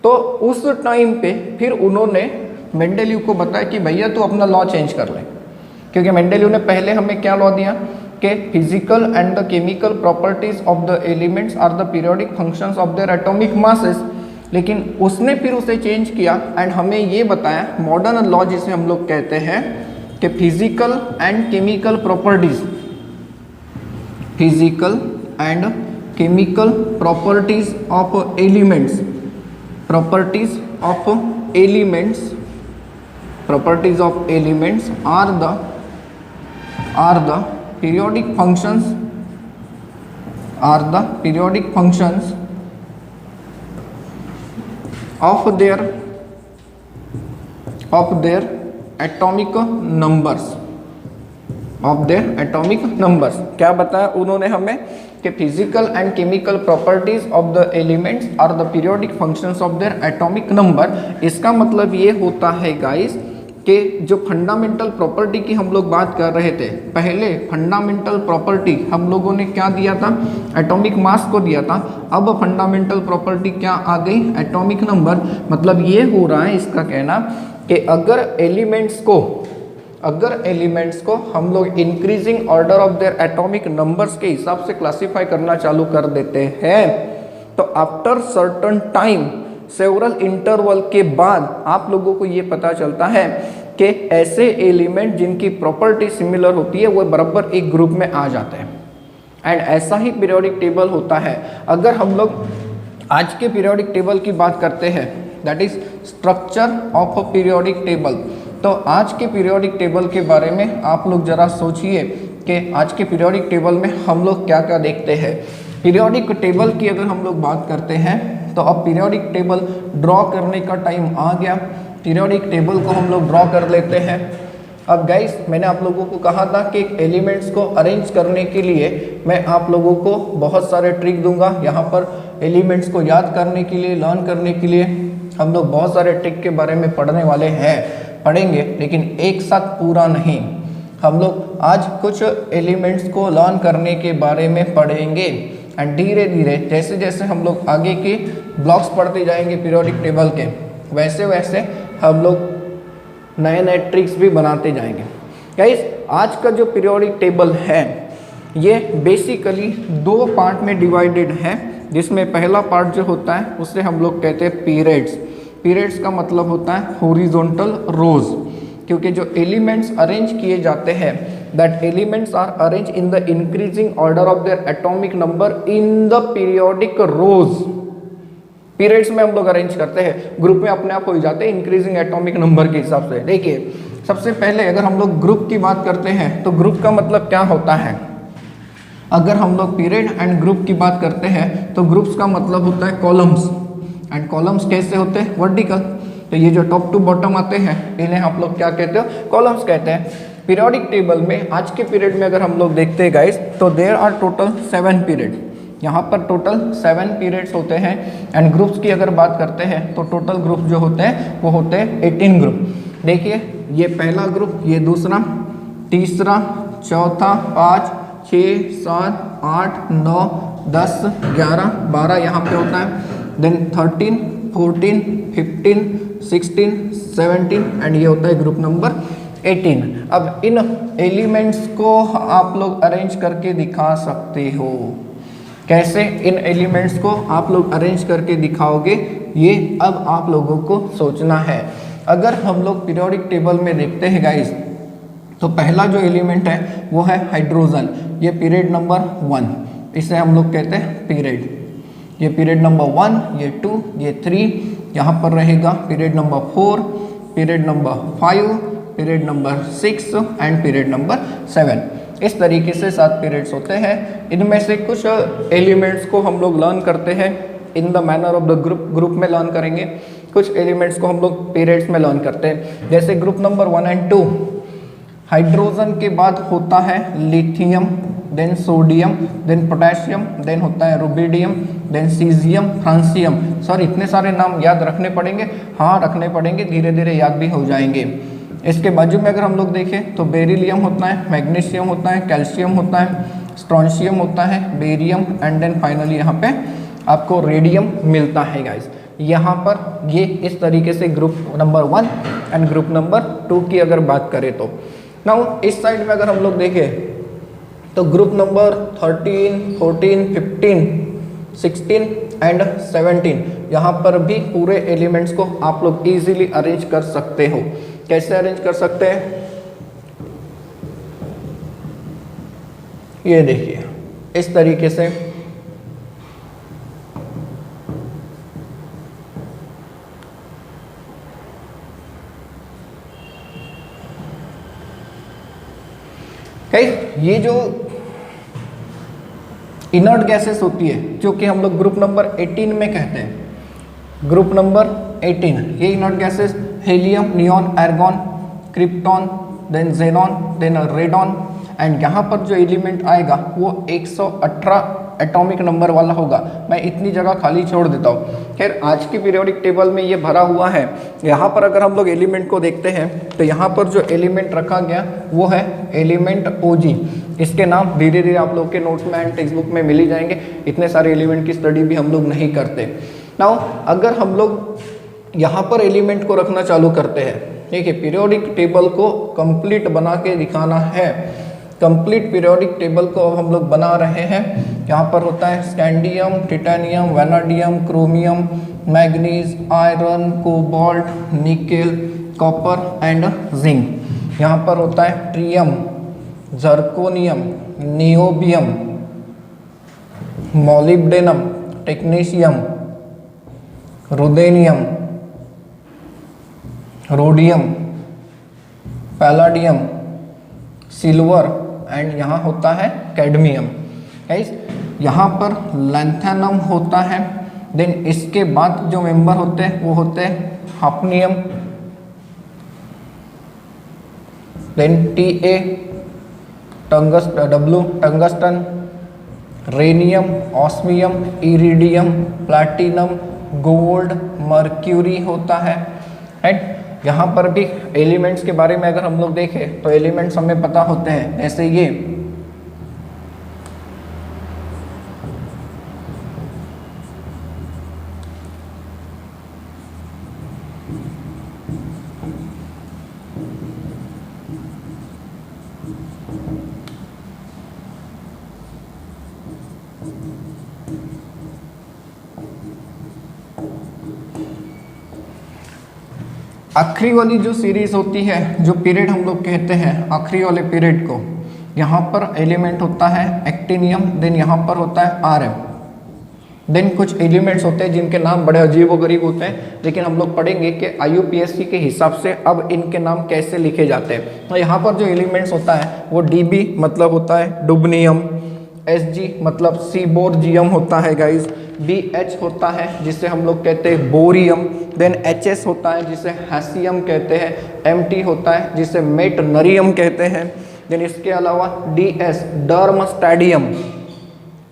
तो उस टाइम पे फिर उन्होंने मेंडेलीव को बताया कि भैया तू अपना लॉ चेंज कर ले, क्योंकि मेंडेलीव ने पहले हमें क्या लॉ दिया कि physical and the chemical properties of the elements are the periodic functions of their atomic masses, लेकिन उसने फिर उसे चेंज किया एंड हमें ये बताया मॉडर्न लॉ जिसे हम लोग कहते हैं कि physical and chemical properties of elements are the periodic functions of their atomic numbers। क्या बताया उन्होंने हमें कि physical and chemical properties of the elements are the periodic functions of their atomic number. इसका मतलब ये होता है गाइस कि जो फंडामेंटल प्रॉपर्टी की हम लोग बात कर रहे थे, पहले फंडामेंटल प्रॉपर्टी हम लोगों ने क्या दिया था? एटॉमिक मास को दिया था। अब फंडामेंटल प्रॉपर्टी क्या आ गई? Atomic number. मतलब ये हो रहा है इसका कहना कि अगर एलिमेंट्स को हम लोग increasing order of their atomic numbers के हिसाब से क्लासीफाई करना चालू कर देते हैं तो after certain time several interval के बाद आप लोगों को ये पता चलता है कि ऐसे एलिमेंट जिनकी प्रॉपर्टी सिमिलर होती है वो बराबर एक ग्रुप में आ जाते हैं। एंड ऐसा ही पीरियोडिक टेबल होता है। अगर हम लोग आज के पीरियोडिक टेबल की बात करते हैं, that is structure of a periodic table, तो आज के पीरियोडिक टेबल के बारे में आप लोग जरा सोचिए कि आज के पीरियोडिक टेबल में हम लोग क्या क्या देखते हैं। पीरियोडिक टेबल की अगर हम लोग बात करते हैं तो अब पीरियोडिक टेबल ड्रॉ करने का टाइम आ गया। पीरियोडिक टेबल को हम लोग ड्रॉ कर लेते हैं। अब गाइस मैंने आप लोगों को कहा था कि एलिमेंट्स को अरेंज करने के लिए मैं आप लोगों को बहुत सारे ट्रिक दूंगा। यहाँ पर एलिमेंट्स को याद करने के लिए, लर्न करने के लिए हम लोग बहुत सारे ट्रिक के बारे में पढ़ेंगे, लेकिन एक साथ पूरा नहीं। हम लोग आज कुछ एलिमेंट्स को लर्न करने के बारे में पढ़ेंगे एंड धीरे धीरे जैसे जैसे हम लोग आगे के ब्लॉक्स पढ़ते जाएंगे पीरियोडिक टेबल के, वैसे वैसे हम लोग नए नए ट्रिक्स भी बनाते जाएंगे। गाइस आज का जो पीरियोडिक टेबल है ये बेसिकली दो पार्ट में डिवाइडेड है, जिसमें पहला पार्ट जो होता है उसे हम लोग कहते हैं पीरियड्स। पीरियड्स का मतलब होता है हॉरिजॉन्टल रोज, क्योंकि जो एलिमेंट्स अरेंज किए जाते हैं that elements are arrange in the increasing order of their atomic number in the periodic rows. Periods में हम लोग अरेंज करते हैं, ग्रुप में अपने आप हो जाते हैं इंक्रीजिंग एटॉमिक नंबर के हिसाब से। देखिए सबसे पहले अगर हम लोग ग्रुप की बात करते हैं तो ग्रुप का मतलब क्या होता है। अगर हम लोग पीरियड एंड ग्रुप की बात करते हैं तो ग्रुप्स का मतलब होता है कॉलम्स, एंड कॉलम्स कैसे होते हैं, वर्टिकल। तो ये जो टॉप टू बॉटम आते हैं इन्हें हम लोग क्या कहते हो, कॉलम्स कहते हैं। पीरियोडिक टेबल में आज के पीरियड में अगर हम लोग देखते हैं गाइस तो देयर आर टोटल 7 पीरियड, यहाँ पर टोटल 7 पीरियड्स होते हैं। एंड ग्रुप्स की अगर बात करते हैं तो टोटल ग्रुप जो होते हैं वो होते हैं 18 ग्रुप। देखिए ये पहला ग्रुप, ये दूसरा, तीसरा, चौथा, 5, 6, 7, 8, 9, 10, 11, 12 यहाँ पे होता है। देन 13, 14, 15, 16, 17 एंड ये होता है ग्रुप नंबर 18। अब इन एलिमेंट्स को आप लोग अरेंज करके दिखा सकते हो। कैसे इन एलिमेंट्स को आप लोग अरेंज करके दिखाओगे, ये अब आप लोगों को सोचना है। अगर हम लोग पीरियोडिक टेबल में देखते हैं गाइस तो पहला जो एलिमेंट है वो है हाइड्रोजन। ये पीरियड नंबर 1, इसे हम लोग कहते हैं पीरियड। ये पीरियड नंबर 1, ये 2, ये 3, यहाँ पर रहेगा period number 4, period number 5, period number 6 and period number 7। इस तरीके से 7 पीरियड्स होते हैं। इनमें से कुछ एलिमेंट्स को हम लोग लर्न करते हैं in the manner of the group में लर्न करेंगे, कुछ एलिमेंट्स को हम लोग पीरियड्स में लर्न करते हैं। जैसे ग्रुप नंबर 1 एंड 2, हाइड्रोजन के बाद होता है lithium, then sodium, then potassium, then होता है rubidium, then caesium, francium. Sir इतने सारे नाम याद रखने पड़ेंगे? हाँ रखने पड़ेंगे, धीरे धीरे याद भी हो जाएंगे। इसके बाजू में अगर हम लोग देखें तो बेरिलियम होता है, मैग्नीशियम होता है, कैल्शियम होता है, स्ट्रोंशियम होता है, बेरियम एंड देन फाइनली यहाँ पे आपको रेडियम मिलता है गाइस। यहाँ पर ये इस तरीके से group number 1 and group number 2 की अगर बात करें तो नाउ इस साइड में अगर हम लोग देखें तो ग्रुप नंबर 13, 14, 15, 16 एंड 17 यहाँ पर भी पूरे एलिमेंट्स को आप लोग इजीली अरेंज कर सकते हो। कैसे अरेंज कर सकते हैं, ये देखिए इस तरीके से। ये जो इनर्ट गैसेस होती है जो कि हम लोग ग्रुप नंबर 18 में कहते हैं, ग्रुप नंबर 18 ये inert gases helium, neon, argon, krypton, then xenon, then radon and यहाँ पर जो एलिमेंट आएगा वो 118 एटॉमिक नंबर वाला होगा। मैं इतनी जगह खाली छोड़ देता हूँ। खैर आज की पीरियोडिक टेबल में ये भरा हुआ है। यहाँ पर अगर हम लोग एलिमेंट को देखते हैं तो यहाँ पर जो एलिमेंट रखा गया वो है एलिमेंट OG। इसके नाम धीरे धीरे आप लोग के नोट्स में एंड टेक्स्ट बुक में मिल ही जाएंगे, इतने सारे एलिमेंट की स्टडी भी हम लोग नहीं करते। नाउ अगर हम लोग यहाँ पर एलिमेंट को रखना चालू करते हैं, देखिए पीरियोडिक टेबल को कंप्लीट बना के दिखाना है। कंप्लीट पीरियोडिक टेबल को हम लोग बना रहे हैं। यहाँ पर होता है scandium, titanium, vanadium, chromium, manganese, iron, cobalt, nickel, copper and zinc. यहाँ पर होता है yttrium, zirconium, niobium, molybdenum, technetium, ruthenium, rhodium, palladium, silver and यहाँ होता है कैडमियम। गाइस यहाँ पर लैंथेनम होता है। देन इसके बाद जो मेंबर होते हैं वो होते हैं hafnium, then TA, tungsten, rhenium, osmium, iridium, platinum, gold, mercury होता है। राइट, यहाँ पर भी एलिमेंट्स के बारे में अगर हम लोग देखें तो एलिमेंट्स हमें पता होते हैं। ऐसे ये आखिरी वाली जो सीरीज होती है, जो पीरियड हम लोग कहते हैं आखिरी वाले पीरियड को, यहाँ पर एलिमेंट होता है एक्टिनियम, देन यहाँ पर होता है Rm, देन कुछ एलिमेंट्स होते हैं जिनके नाम बड़े अजीबोगरीब होते हैं, लेकिन हम लोग पढ़ेंगे कि IUPAC के हिसाब से अब इनके नाम कैसे लिखे जाते हैं। तो यहाँ पर जो एलिमेंट्स होता है वो Db मतलब होता है डुबनियम, Sg मतलब सीबोर्जियम होता है गाइज, Bh होता है जिसे हम लोग कहते हैं बोरियम, देन Hs होता है जिसे हैसियम कहते हैं, Mt होता है जिसे मेटनरियम कहते हैं, देन इसके अलावा Ds डर्मस्टैडियम,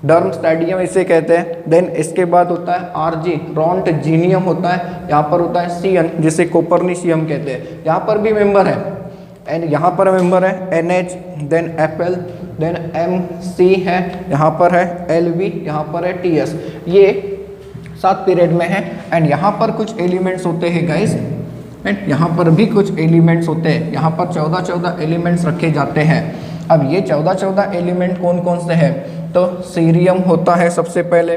डर्मस्टैडियम इसे कहते हैं, देन इसके बाद होता है Rg रॉन्टजीनियम होता है, यहाँ पर होता है Cn जिसे कोपरनिशियम कहते हैं, यहाँ पर भी मेंबर है, एंड यहाँ पर मेंबर है NH, then Fl, then Mc है, यहाँ पर है Lv, यहाँ पर है Ts, ये 7 पीरियड में है। एंड यहाँ पर कुछ एलिमेंट्स होते हैं गाइस, एंड यहाँ पर भी कुछ एलिमेंट्स होते हैं, यहाँ पर 14 एलिमेंट्स रखे जाते हैं। अब ये 14 एलिमेंट कौन कौन से हैं, तो सीरियम होता है सबसे पहले,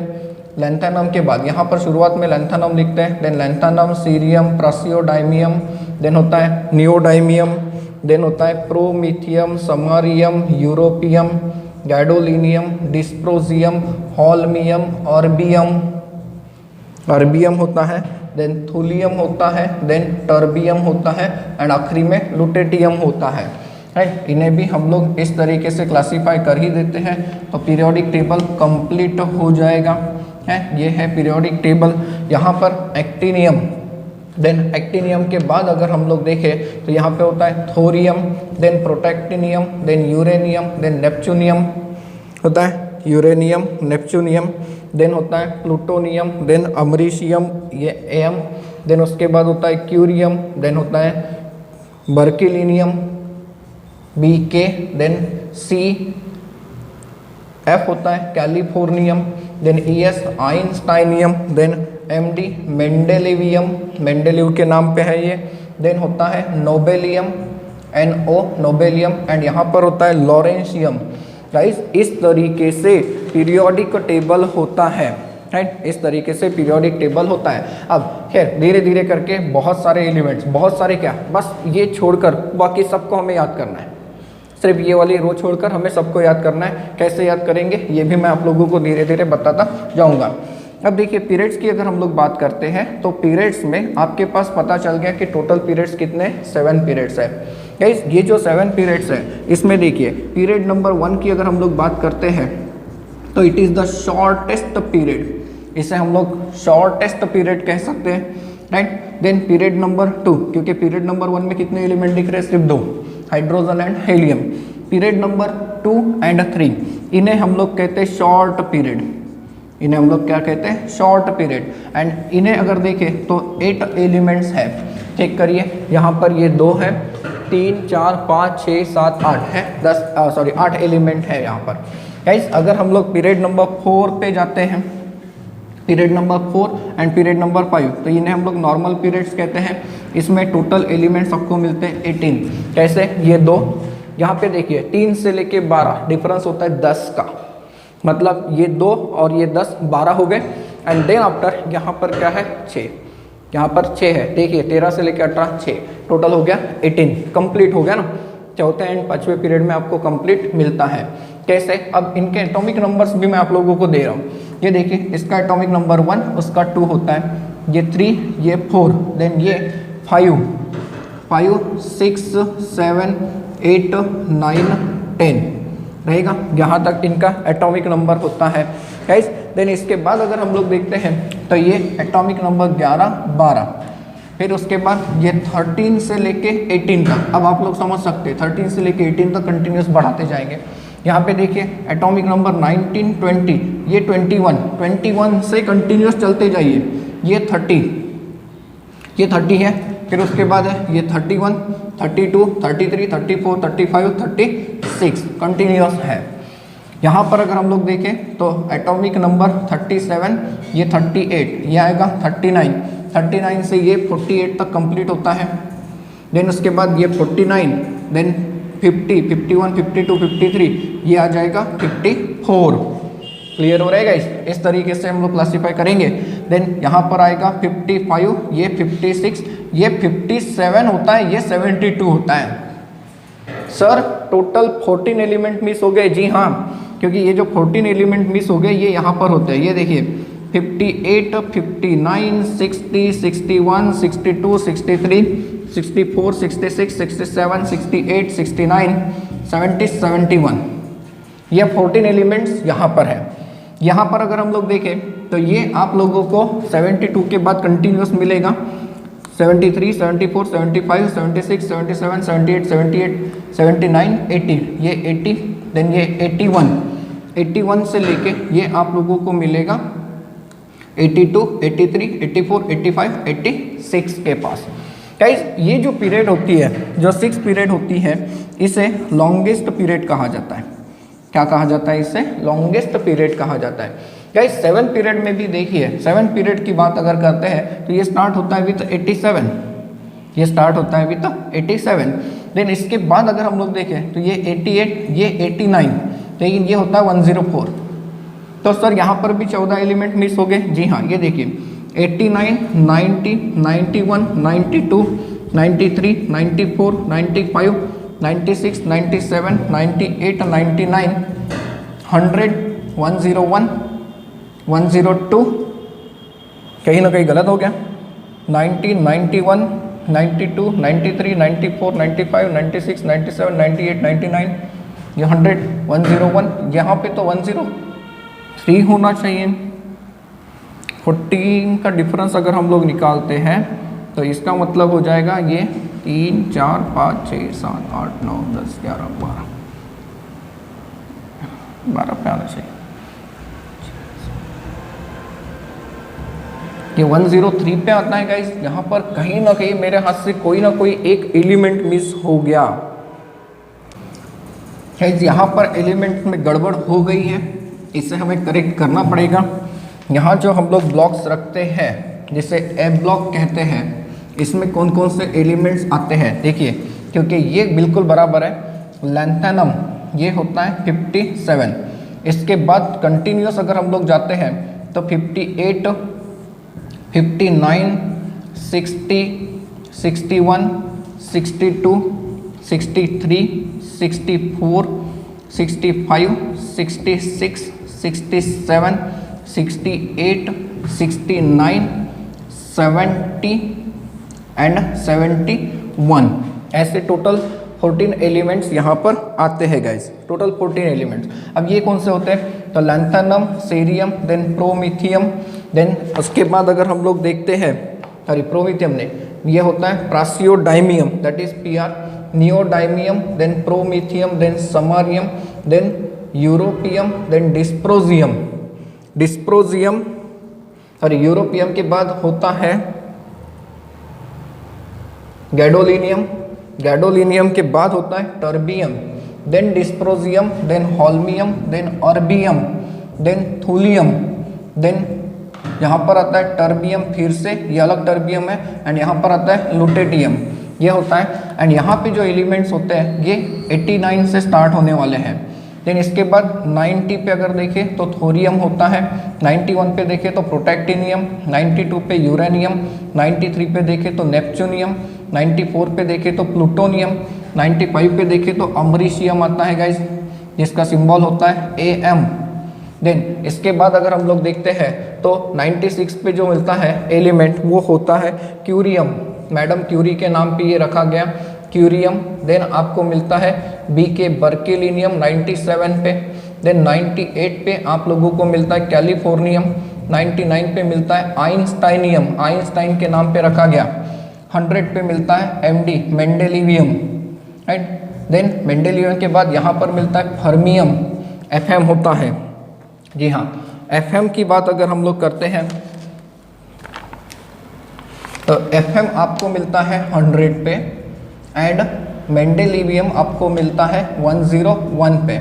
लैंथेनम के बाद यहाँ पर शुरुआत में लैंथेनम लिखते हैं, then lanthanum, cerium, praseodymium, then होता है नियोडाइमियम, देन होता है promethium, samarium, europium, gadolinium, dysprosium, holmium, erbium, erbium होता है, देन थुलियम होता है, देन टर्बियम होता है, एंड आखिरी में लुटेटियम होता है। राइट, इन्हें भी हम लोग इस तरीके से क्लासीफाई कर ही देते हैं तो पीरियोडिक टेबल कंप्लीट हो जाएगा। है ये है पीरियोडिक टेबल। यहाँ पर एक्टिनियम, देन एक्टिनियम के बाद अगर हम लोग देखें तो यहाँ पे होता है thorium, then protactinium, then uranium, then neptunium होता है, यूरेनियम, नेपच्यूनियम, देन होता है प्लूटोनियम, देन अमरीशियम, ये एम, देन उसके बाद होता है क्यूरियम, देन होता है berkelium, BK, then C, F होता है californium, then ES einsteinium, then MD mendelevium, Mendeleev के नाम पे है ये, देन होता है नोबेलियम, NO नोबेलियम, एंड यहाँ पर होता है लॉरेंशियम। गाइस इस तरीके से पीरियोडिक टेबल होता है। राइट, इस तरीके से पीरियोडिक टेबल होता है। अब खैर धीरे धीरे करके बहुत सारे एलिमेंट्स, बहुत सारे क्या, बस ये छोड़कर बाकी सबको हमें याद करना है, सिर्फ ये वाली रो छोड़कर हमें सबको याद करना है। कैसे याद करेंगे ये भी मैं आप लोगों को धीरे धीरे बताता जाऊंगा। अब देखिए पीरियड्स की अगर हम लोग बात करते हैं तो पीरियड्स में आपके पास पता चल गया कि टोटल पीरियड्स कितने, 7 पीरियड्स है। गाइस ये जो 7 पीरियड्स है इसमें देखिए पीरियड नंबर 1 की अगर हम लोग बात करते हैं तो it is the shortest period, इसे हम लोग शॉर्टेस्ट पीरियड कह सकते हैं। राइट, देन पीरियड नंबर 2, क्योंकि पीरियड नंबर 1 में कितने एलिमेंट दिख रहे हैं, सिर्फ 2, hydrogen and helium. Period number 2 and 3 इन्हें हम लोग कहते हैं शॉर्ट पीरियड, इन्हें हम लोग क्या कहते हैं, शॉर्ट पीरियड। एंड इन्हें अगर देखें तो 8 एलिमेंट्स है। चेक करिए यहाँ पर ये 2 है, 3 4 5 6 7 8 है, 8 एलिमेंट है यहाँ पर। गाइस अगर हम लोग पीरियड नंबर 4 पे जाते हैं, period number 4 and period number 5, तो इन्हें हम लोग नॉर्मल पीरियड्स कहते हैं। इसमें टोटल एलिमेंट्स सबको मिलते हैं 18। कैसे, ये 2 यहाँ पे देखिए 3 से लेके 12 डिफरेंस होता है 10 का, मतलब ये 2 और ये 10 12 हो गए। एंड देन आफ्टर यहाँ पर क्या है, 6, यहाँ पर 6 है। देखिए 13 से लेके 18 6, टोटल हो गया 18, कंप्लीट हो गया ना। चौथे एंड 5वें पीरियड में आपको कंप्लीट मिलता है। कैसे, अब इनके एटॉमिक नंबर्स भी मैं आप लोगों को दे रहा हूँ। ये देखिए इसका एटॉमिक नंबर 1, उसका 2 होता है, ये 3, ये 4, देन ये 5 6 7 8 9 10 रहेगा, यहाँ तक इनका एटॉमिक नंबर होता है। गाइस देन इसके बाद अगर हम लोग देखते हैं तो ये एटॉमिक नंबर 11 12, फिर उसके बाद ये 13 से लेके 18 तक। अब आप लोग समझ सकते हैं 13 से लेके 18 तक कंटिन्यूस बढ़ाते जाएंगे। यहाँ पे देखिए एटॉमिक नंबर 19 20, ये 21 से कंटिन्यूस चलते जाइए, ये 30 है, फिर उसके बाद है ये 31 32 33 34 35 36 कंटिन्यूस है। यहाँ पर अगर हम लोग देखें तो एटॉमिक नंबर 37, ये 38, ये आएगा 39 से ये 48 तक कंप्लीट होता है। देन उसके बाद ये 49, देन 50 51 52 53, ये आ जाएगा 54। क्लियर हो रहेगा, इस तरीके से हम लोग क्लासीफाई करेंगे। देन यहाँ पर आएगा 55, ये 56, ये 57 होता है, ये 72 होता है। सर टोटल 14 एलिमेंट मिस हो गए। जी हाँ, क्योंकि ये जो 14 एलिमेंट मिस हो गए ये यहाँ पर होते हैं। ये देखिए 58, 59, 60, 61, 62, 63, 64, 66, 67, 68, 69, 70, 71, ये 14 एलिमेंट्स यहाँ पर है। यहाँ पर अगर हम लोग देखें तो ये आप लोगों को 72 के बाद कंटिन्यूस मिलेगा। 73, 74, 75, 76, 77, 78, 78, 79, 80, ये 80, देन ये 81, 81 से लेके ये आप लोगों को मिलेगा 82, 83, 84, 85, 86 के पास। गाइस ये जो पीरियड होती है, जो 6 पीरियड होती है, इसे लॉन्गेस्ट पीरियड कहा जाता है। क्या कहा जाता है? इसे लॉन्गेस्ट पीरियड कहा जाता है। गाइस 7 पीरियड में भी देखिए, 7 पीरियड की बात अगर करते हैं तो ये स्टार्ट होता है विथ 87, ये स्टार्ट होता है विथ 87। देन इसके बाद अगर हम लोग देखें तो ये 88, ये 89, लेकिन ये होता है 104। तो सर यहाँ पर भी 14 एलिमेंट मिस हो गए। जी हाँ, ये देखिए 89, 90, 91, 92, 93, 94, 95, 96, 97, 98, 99, 100, 101, 102, कहीं ना कहीं गलत हो गया, 90, 91, 92, 93, 94, 95, 96, 97, 98, 99, ये 100, 101, यहाँ पे तो 103 होना चाहिए। 14 का डिफरेंस अगर हम लोग निकालते हैं तो इसका मतलब हो जाएगा ये 3, 4, 5, 6, 7, 8, 9, 10, 11, 12 पे आना चाहिए। ये 103 पे आता है गाइस। यहाँ पर कहीं ना कहीं मेरे हाथ से कोई ना कोई एक एलिमेंट मिस हो गया गाइस। यहाँ पर एलिमेंट में गड़बड़ हो गई है, इसे हमें करेक्ट करना पड़ेगा। यहाँ जो हम लोग ब्लॉक्स रखते हैं जिसे ए ब्लॉक कहते हैं, इसमें कौन कौन से एलिमेंट्स आते हैं देखिए, क्योंकि ये बिल्कुल बराबर है। लैंथेनम ये होता है 57। इसके बाद कंटिन्यूस अगर हम लोग जाते हैं तो 58, 59, 60, 61, 62, 63, 64, 65, 66, 67, 68, 69, 70 एंड 71, ऐसे टोटल 14 एलिमेंट्स यहाँ पर आते हैं गाइस। Total 14 elements. अब ये कौन से होते हैं? तो lanthanum, cerium, then promethium, then उसके बाद अगर हम लोग देखते हैं, सॉरी प्रोमीथियम ने, ये होता है praseodymium, that is Pr, neodymium, then promethium, then samarium, then europium, then dysprosium. Dysprosium sorry europium के बाद होता है गैडोलिनियम, गैडोलिनियम के बाद होता है terbium, then dysprosium, then holmium, then erbium, then thulium, then यहाँ पर आता है टर्बियम, फिर से ये अलग टर्बियम है, एंड यहाँ पर आता है लुटेटियम, ये होता है। एंड यहाँ पे जो एलिमेंट्स होते हैं ये 89 से स्टार्ट होने वाले हैं। देन इसके बाद 90 पे अगर देखें तो थोरियम होता है, 91 पे देखें तो प्रोटेक्टिनियम, 92 पे यूरेनियम, 93 पे देखें तो नेपच्यूनियम, 94 पे देखें तो प्लूटोनियम, 95 पे देखें तो अमरीशियम आता है गाइस, जिसका सिंबल होता है AM। देन इसके बाद अगर हम लोग देखते हैं तो 96 पे जो मिलता है एलिमेंट वो होता है क्यूरियम, मैडम क्यूरी के नाम पे ये रखा गया क्यूरियम। देन आपको मिलता है BK बर्केलिनियम 97 पे। देन 98 पे आप लोगों को मिलता है कैलिफोर्नियम, 99 पे मिलता है आइंस्टाइनियम, आइंस्टाइन के नाम पे रखा गया। 100 पे मिलता है MD मेंडेलिवियम, राइट। देन मेंडेलिवियम के बाद यहाँ पर मिलता है फर्मियम, FM होता है। जी हाँ, FM की बात अगर हम लोग करते हैं तो FM आपको मिलता है 100 पे, एंड मेंडेलिवियम आपको मिलता है 101 पे।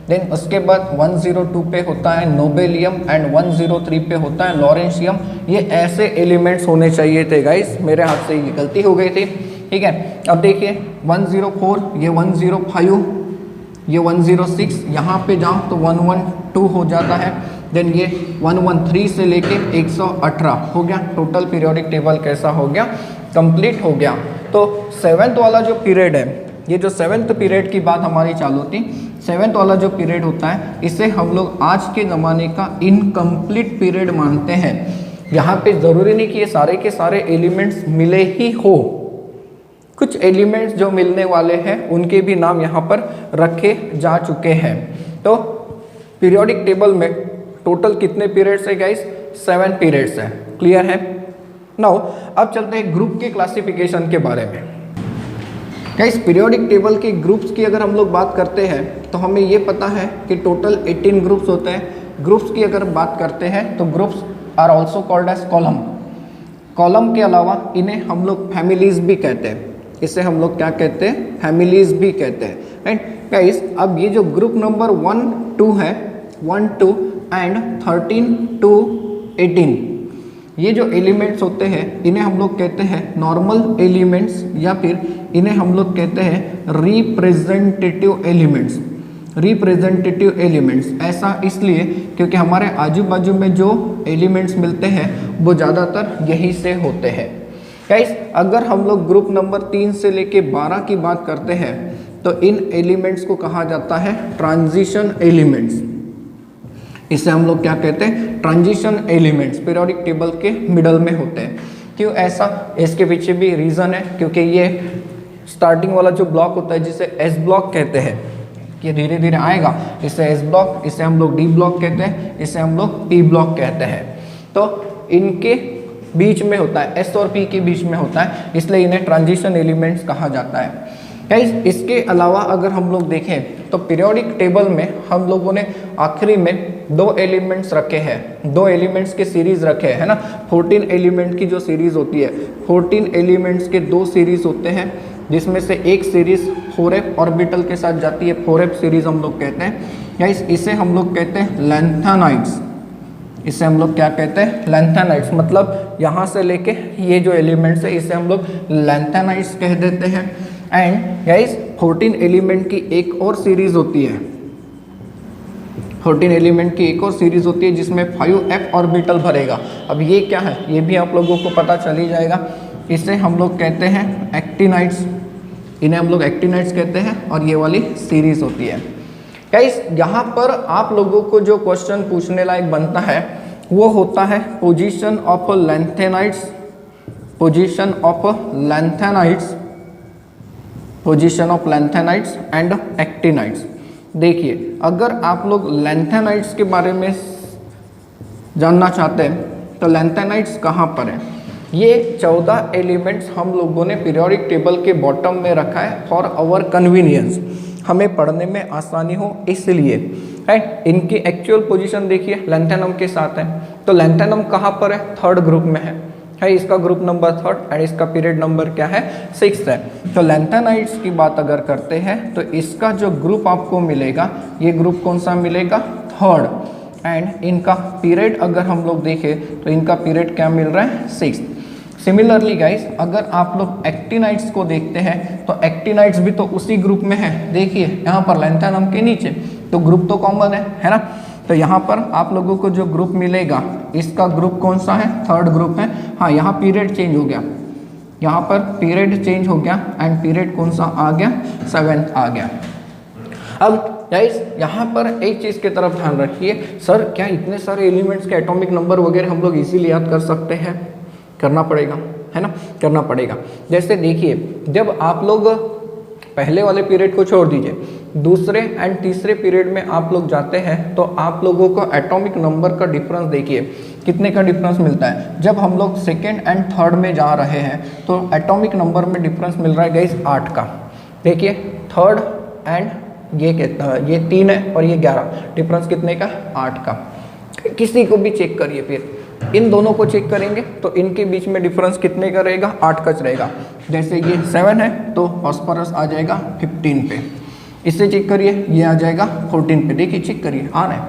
देन उसके बाद 102 पे होता है नोबेलियम, एंड 103 पे होता है लॉरेंशियम। ये ऐसे एलिमेंट्स होने चाहिए थे गाइस, मेरे हाथ से ये गलती हो गई थी, ठीक है। अब देखिए 104, ये 105, ये 106, यहाँ पे जाओ तो 112 हो जाता है। देन ये 113 से लेके 118 हो गया। टोटल पीरियोडिक टेबल कैसा हो गया? कंप्लीट हो गया। तो 7th वाला जो पीरियड है ये जो 7th पीरियड की बात हमारी चालू थी, 7th वाला जो पीरियड होता है इसे हम लोग आज के ज़माने का इनकम्प्लीट पीरियड मानते हैं। यहाँ पे ज़रूरी नहीं कि ये सारे के सारे एलिमेंट्स मिले ही हो, कुछ एलिमेंट्स जो मिलने वाले हैं उनके भी नाम यहाँ पर रखे जा चुके हैं। तो पीरियोडिक टेबल में टोटल कितने पीरियड्स है गाइस? 7 पीरियड्स है। क्लियर है? नाउ अब चलते हैं ग्रुप के क्लासिफिकेशन के बारे में। गाइस पीरियोडिक टेबल के ग्रुप्स की अगर हम लोग बात करते हैं तो हमें ये पता है कि टोटल 18 ग्रुप्स होते हैं। ग्रुप्स की अगर बात करते हैं तो groups are also called as column. Column के अलावा इन्हें हम लोग फैमिलीज भी कहते हैं। इसे हम लोग क्या कहते हैं? फैमिलीज भी कहते हैं। राइट गाइस, अब ये जो ग्रुप नंबर 1, 2 है, 1, 2 एंड 13 to 18, ये जो एलिमेंट्स होते हैं इन्हें हम लोग कहते हैं नॉर्मल एलिमेंट्स या फिर इन्हें हम लोग कहते हैं रिप्रेजेंटेटिव एलिमेंट्स। रिप्रेजेंटेटिव एलिमेंट्स ऐसा इसलिए क्योंकि हमारे आजू बाजू में जो एलिमेंट्स मिलते हैं वो ज़्यादातर यही से होते हैं। गाइस अगर हम लोग ग्रुप नंबर 3 से लेके 12 की बात करते हैं तो इन एलिमेंट्स को कहा जाता है ट्रांजिशन एलिमेंट्स। इसे हम लोग क्या कहते हैं? Transition elements. पीरियोडिक टेबल के मिडल में होते हैं। क्यों ऐसा? इसके पीछे भी रीज़न है, क्योंकि ये स्टार्टिंग वाला जो ब्लॉक होता है जिसे एस ब्लॉक कहते हैं, ये धीरे धीरे आएगा, इसे एस ब्लॉक, इसे हम लोग डी ब्लॉक कहते हैं, इसे हम लोग पी ब्लॉक कहते हैं। तो इनके बीच में होता है, एस और पी के बीच में होता है, इसलिए इन्हें ट्रांजिशन एलिमेंट्स कहा जाता है। गाइस इसके अलावा अगर हम लोग देखें तो पीरियोडिक टेबल में हम लोगों ने आखिरी में 2 एलिमेंट्स रखे हैं, 2 एलिमेंट्स के सीरीज रखे हैं, है ना। 14 एलिमेंट की जो सीरीज होती है, 14 एलिमेंट्स के 2 सीरीज होते हैं, जिसमें से एक सीरीज 4f ऑर्बिटल के साथ जाती है, 4f सीरीज हम लोग कहते हैं। गाइस इसे हम लोग कहते हैं लैंथेनाइड्स। इसे हम लोग क्या कहते हैं? लैंथेनाइड्स। मतलब यहाँ से लेके ये जो एलिमेंट्स है इसे हम लोग लैंथेनाइड्स कह देते हैं। एंड गाइस 14 एलिमेंट की एक और सीरीज होती है, 14 एलिमेंट की एक और सीरीज होती है जिसमें 5f ऑर्बिटल भरेगा। अब ये क्या है ये भी आप लोगों को पता चल ही जाएगा। इसे हम लोग कहते हैं एक्टिनाइड्स, इन्हें हम लोग एक्टिनाइड्स कहते हैं और ये वाली सीरीज होती है। गाइस यहाँ पर आप लोगों को जो क्वेश्चन पूछने लायक बनता है वो होता है position of lanthanides, position of lanthanides, position of lanthanides and actinides. देखिए अगर आप लोग लैंथेनाइड्स के बारे में जानना चाहते हैं तो लैंथेनाइड्स कहाँ पर है? ये 14 एलिमेंट्स हम लोगों ने पीरियोडिक टेबल के बॉटम में रखा है फॉर आवर कन्वीनियंस, हमें पढ़ने में आसानी हो इसलिए। राइट, इनकी एक्चुअल पोजीशन देखिए लैंथेनम के साथ है। तो लैंथेनम कहाँ पर है? 3rd ग्रुप में है, इसका ग्रुप नंबर 3rd एंड इसका पीरियड नंबर क्या है? 6th है। तो लैंथेनाइड्स की बात अगर करते हैं तो इसका जो ग्रुप आपको मिलेगा, ये ग्रुप कौन सा मिलेगा? 3rd। एंड इनका पीरियड अगर हम लोग देखें तो इनका पीरियड क्या मिल रहा है? 6th। सिमिलरली गाइस अगर आप लोग एक्टिनाइड्स को देखते हैं तो एक्टिनाइड्स भी तो उसी ग्रुप में है। देखिए यहाँ पर लैंथेनम के नीचे, तो ग्रुप तो कॉमन है ना। तो यहाँ पर आप लोगों को जो ग्रुप मिलेगा इसका ग्रुप कौन सा है? 3rd ग्रुप है। हाँ यहाँ पीरियड चेंज हो गया, यहाँ पर पीरियड चेंज हो गया एंड पीरियड कौन सा आ गया? 7th आ गया। अब गाइस यहाँ पर एक चीज़ की तरफ ध्यान रखिए, सर क्या इतने सारे एलिमेंट्स के एटॉमिक नंबर वगैरह हम लोग इजीली याद कर सकते हैं? करना पड़ेगा, है ना, करना पड़ेगा। जैसे देखिए जब आप लोग पहले वाले पीरियड को छोड़ दीजिए, दूसरे एंड तीसरे पीरियड में आप लोग जाते हैं तो आप लोगों को एटॉमिक नंबर का डिफरेंस देखिए कितने का डिफरेंस मिलता है। जब हम लोग 2nd एंड 3rd में जा रहे हैं तो एटॉमिक नंबर में डिफरेंस मिल रहा है गाइस 8 का। देखिए 3rd एंड ये 3 है और ये 11, डिफरेंस कितने का? 8 का। किसी को भी चेक करिए, फिर इन दोनों को चेक करेंगे तो इनके बीच में डिफरेंस कितने का रहेगा? 8 का रहेगा। जैसे ये 7 है तो फॉस्फोरस आ जाएगा 15 पे, इससे चेक करिए ये आ जाएगा 14 पे। देखिए चेक करिए आ रहा है,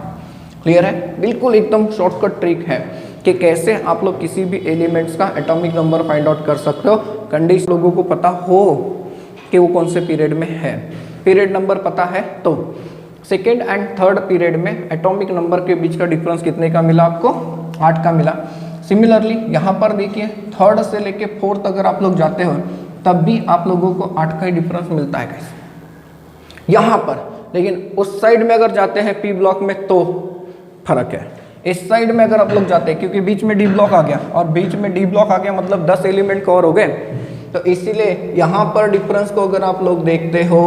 क्लियर है। बिल्कुल एकदम शॉर्टकट ट्रिक है कि कैसे आप लोग किसी भी एलिमेंट्स का एटॉमिक नंबर फाइंड आउट कर सकते हो, कंडीशन लोगों को पता हो कि वो कौन से पीरियड में है। पीरियड नंबर पता है तो 2nd एंड 3rd पीरियड में एटॉमिक नंबर के बीच का डिफरेंस कितने का मिला आपको? 8 का मिला। सिमिलरली यहाँ पर देखिए 3rd से लेके 4th अगर आप लोग जाते हो तब भी आप लोगों को 8 का ही डिफरेंस मिलता है गाइस यहाँ पर। लेकिन उस साइड में अगर जाते हैं पी ब्लॉक में तो फर्क है। इस साइड में अगर आप लोग जाते हैं, क्योंकि बीच में डी ब्लॉक आ गया, और बीच में डी ब्लॉक आ गया मतलब 10 एलिमेंट कवर हो गए, तो इसीलिए यहाँ पर डिफरेंस को अगर आप लोग देखते हो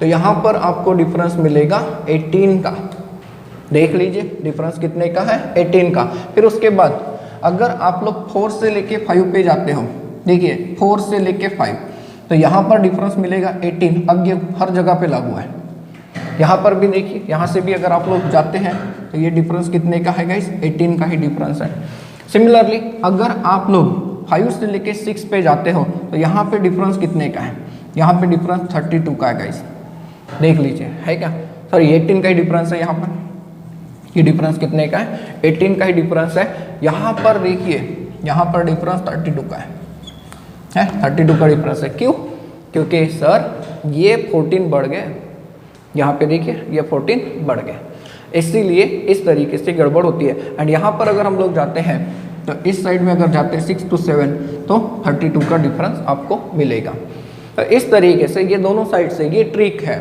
तो यहाँ पर आपको डिफरेंस मिलेगा 18 का। देख लीजिए डिफरेंस कितने का है, 18 का। फिर उसके बाद अगर आप लोग 4 से लेके 5 पे जाते हो, देखिए 4 से लेके 5, तो यहाँ पर डिफरेंस मिलेगा 18। अब ये हर जगह पे लागू है। यहाँ पर भी देखिए, यहाँ से भी अगर आप लोग जाते हैं तो ये डिफरेंस कितने का है गाइस, 18 का ही डिफरेंस है। सिमिलरली अगर आप लोग 5 से लेके 6 पे जाते हो तो यहाँ पे डिफरेंस कितने का है, यहाँ पे डिफरेंस 32 का है गाइस। देख लीजिए है क्या, सॉरी 18 का ही डिफरेंस है यहाँ पर। ये डिफरेंस कितने का है, 18 का ही डिफरेंस है। यहाँ पर देखिए, यहाँ पर डिफरेंस 32 का है 32 का डिफरेंस है। क्यों, क्योंकि सर ये 14 बढ़ गए, यहाँ पे देखिए ये 14 बढ़ गए, इसीलिए इस तरीके से गड़बड़ होती है। एंड यहाँ पर अगर हम लोग जाते हैं तो इस साइड में अगर जाते हैं 6 to 7 तो 32 का डिफरेंस आपको मिलेगा। तो इस तरीके से ये दोनों साइड से, ये ट्रिक है,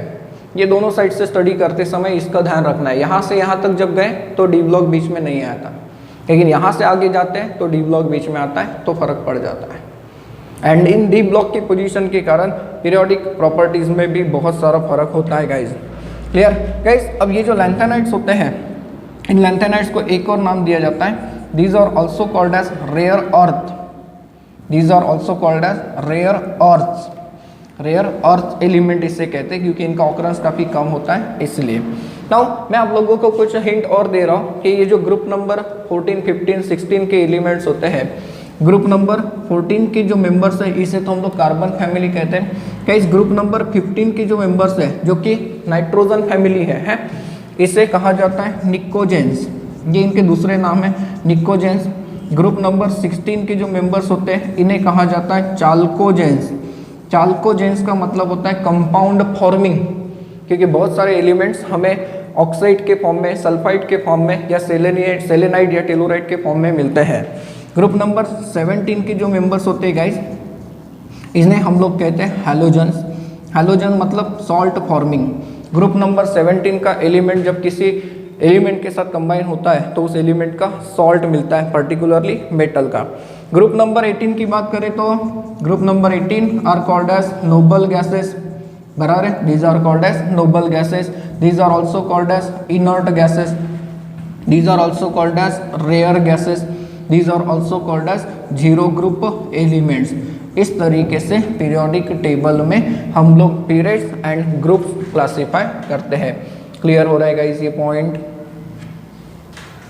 ये दोनों साइड से स्टडी करते समय इसका ध्यान रखना है। यहाँ से यहाँ तक जब गए तो डी ब्लॉक बीच में नहीं आता, लेकिन यहाँ से आगे जाते हैं तो डी ब्लॉक बीच में आता है, तो फर्क पड़ जाता है। एंड इन डी ब्लॉक की पोजीशन के कारण पीरियोडिक प्रॉपर्टीज में भी बहुत सारा फर्क होता है गाइज। Clear guys. अब ये जो लैंथेनाइड्स होते हैं, इन लैंथेनाइड्स को एक और नाम दिया जाता है, these are also called as rare earth. These are also called as rare earth. Rare earth element इसे कहते हैं क्योंकि इनका ऑकरेंस काफ़ी कम होता है, इसलिए। नाउ मैं आप लोगों को कुछ हिंट और दे रहा हूँ कि ये जो ग्रुप नंबर 14, 15, 16 के एलिमेंट्स होते हैं, ग्रुप नंबर 14 के जो मेंबर्स है इसे तो हम लोग कार्बन फैमिली कहते हैं। क्या इस ग्रुप नंबर 15 के जो मेंबर्स है जो कि नाइट्रोजन फैमिली है इसे कहा जाता है निकोजेंस। ये इनके दूसरे नाम है निकोजेंस। ग्रुप नंबर 16 के जो मेंबर्स होते हैं इन्हें कहा जाता है चाल्कोजेंस। चाल्कोजेंस का मतलब होता है कंपाउंड फॉर्मिंग, क्योंकि बहुत सारे एलिमेंट्स हमें ऑक्साइड के फॉर्म में, सल्फाइड के फॉर्म में, या सेलेनाइड या टेलोराइड के फॉर्म में मिलते हैं। ग्रुप नंबर 17 के जो मेंबर्स होते हैं गाइस, इन्हें हम लोग कहते हैं हैलोजन्स। हैलोजन मतलब सॉल्ट फॉर्मिंग। ग्रुप नंबर 17 का एलिमेंट जब किसी एलिमेंट के साथ कंबाइन होता है तो उस एलिमेंट का सॉल्ट मिलता है, पर्टिकुलरली मेटल का। ग्रुप नंबर 18 की बात करें तो group number 18 are called as noble gases. बराबर है, these are called as noble gases. These are also called as inert gases. These are also called as rare gases. These are also called as zero group elements. इस तरीके से periodic table में हम लोग periods and groups classify करते हैं। Clear हो रहेगा इस ये पॉइंट।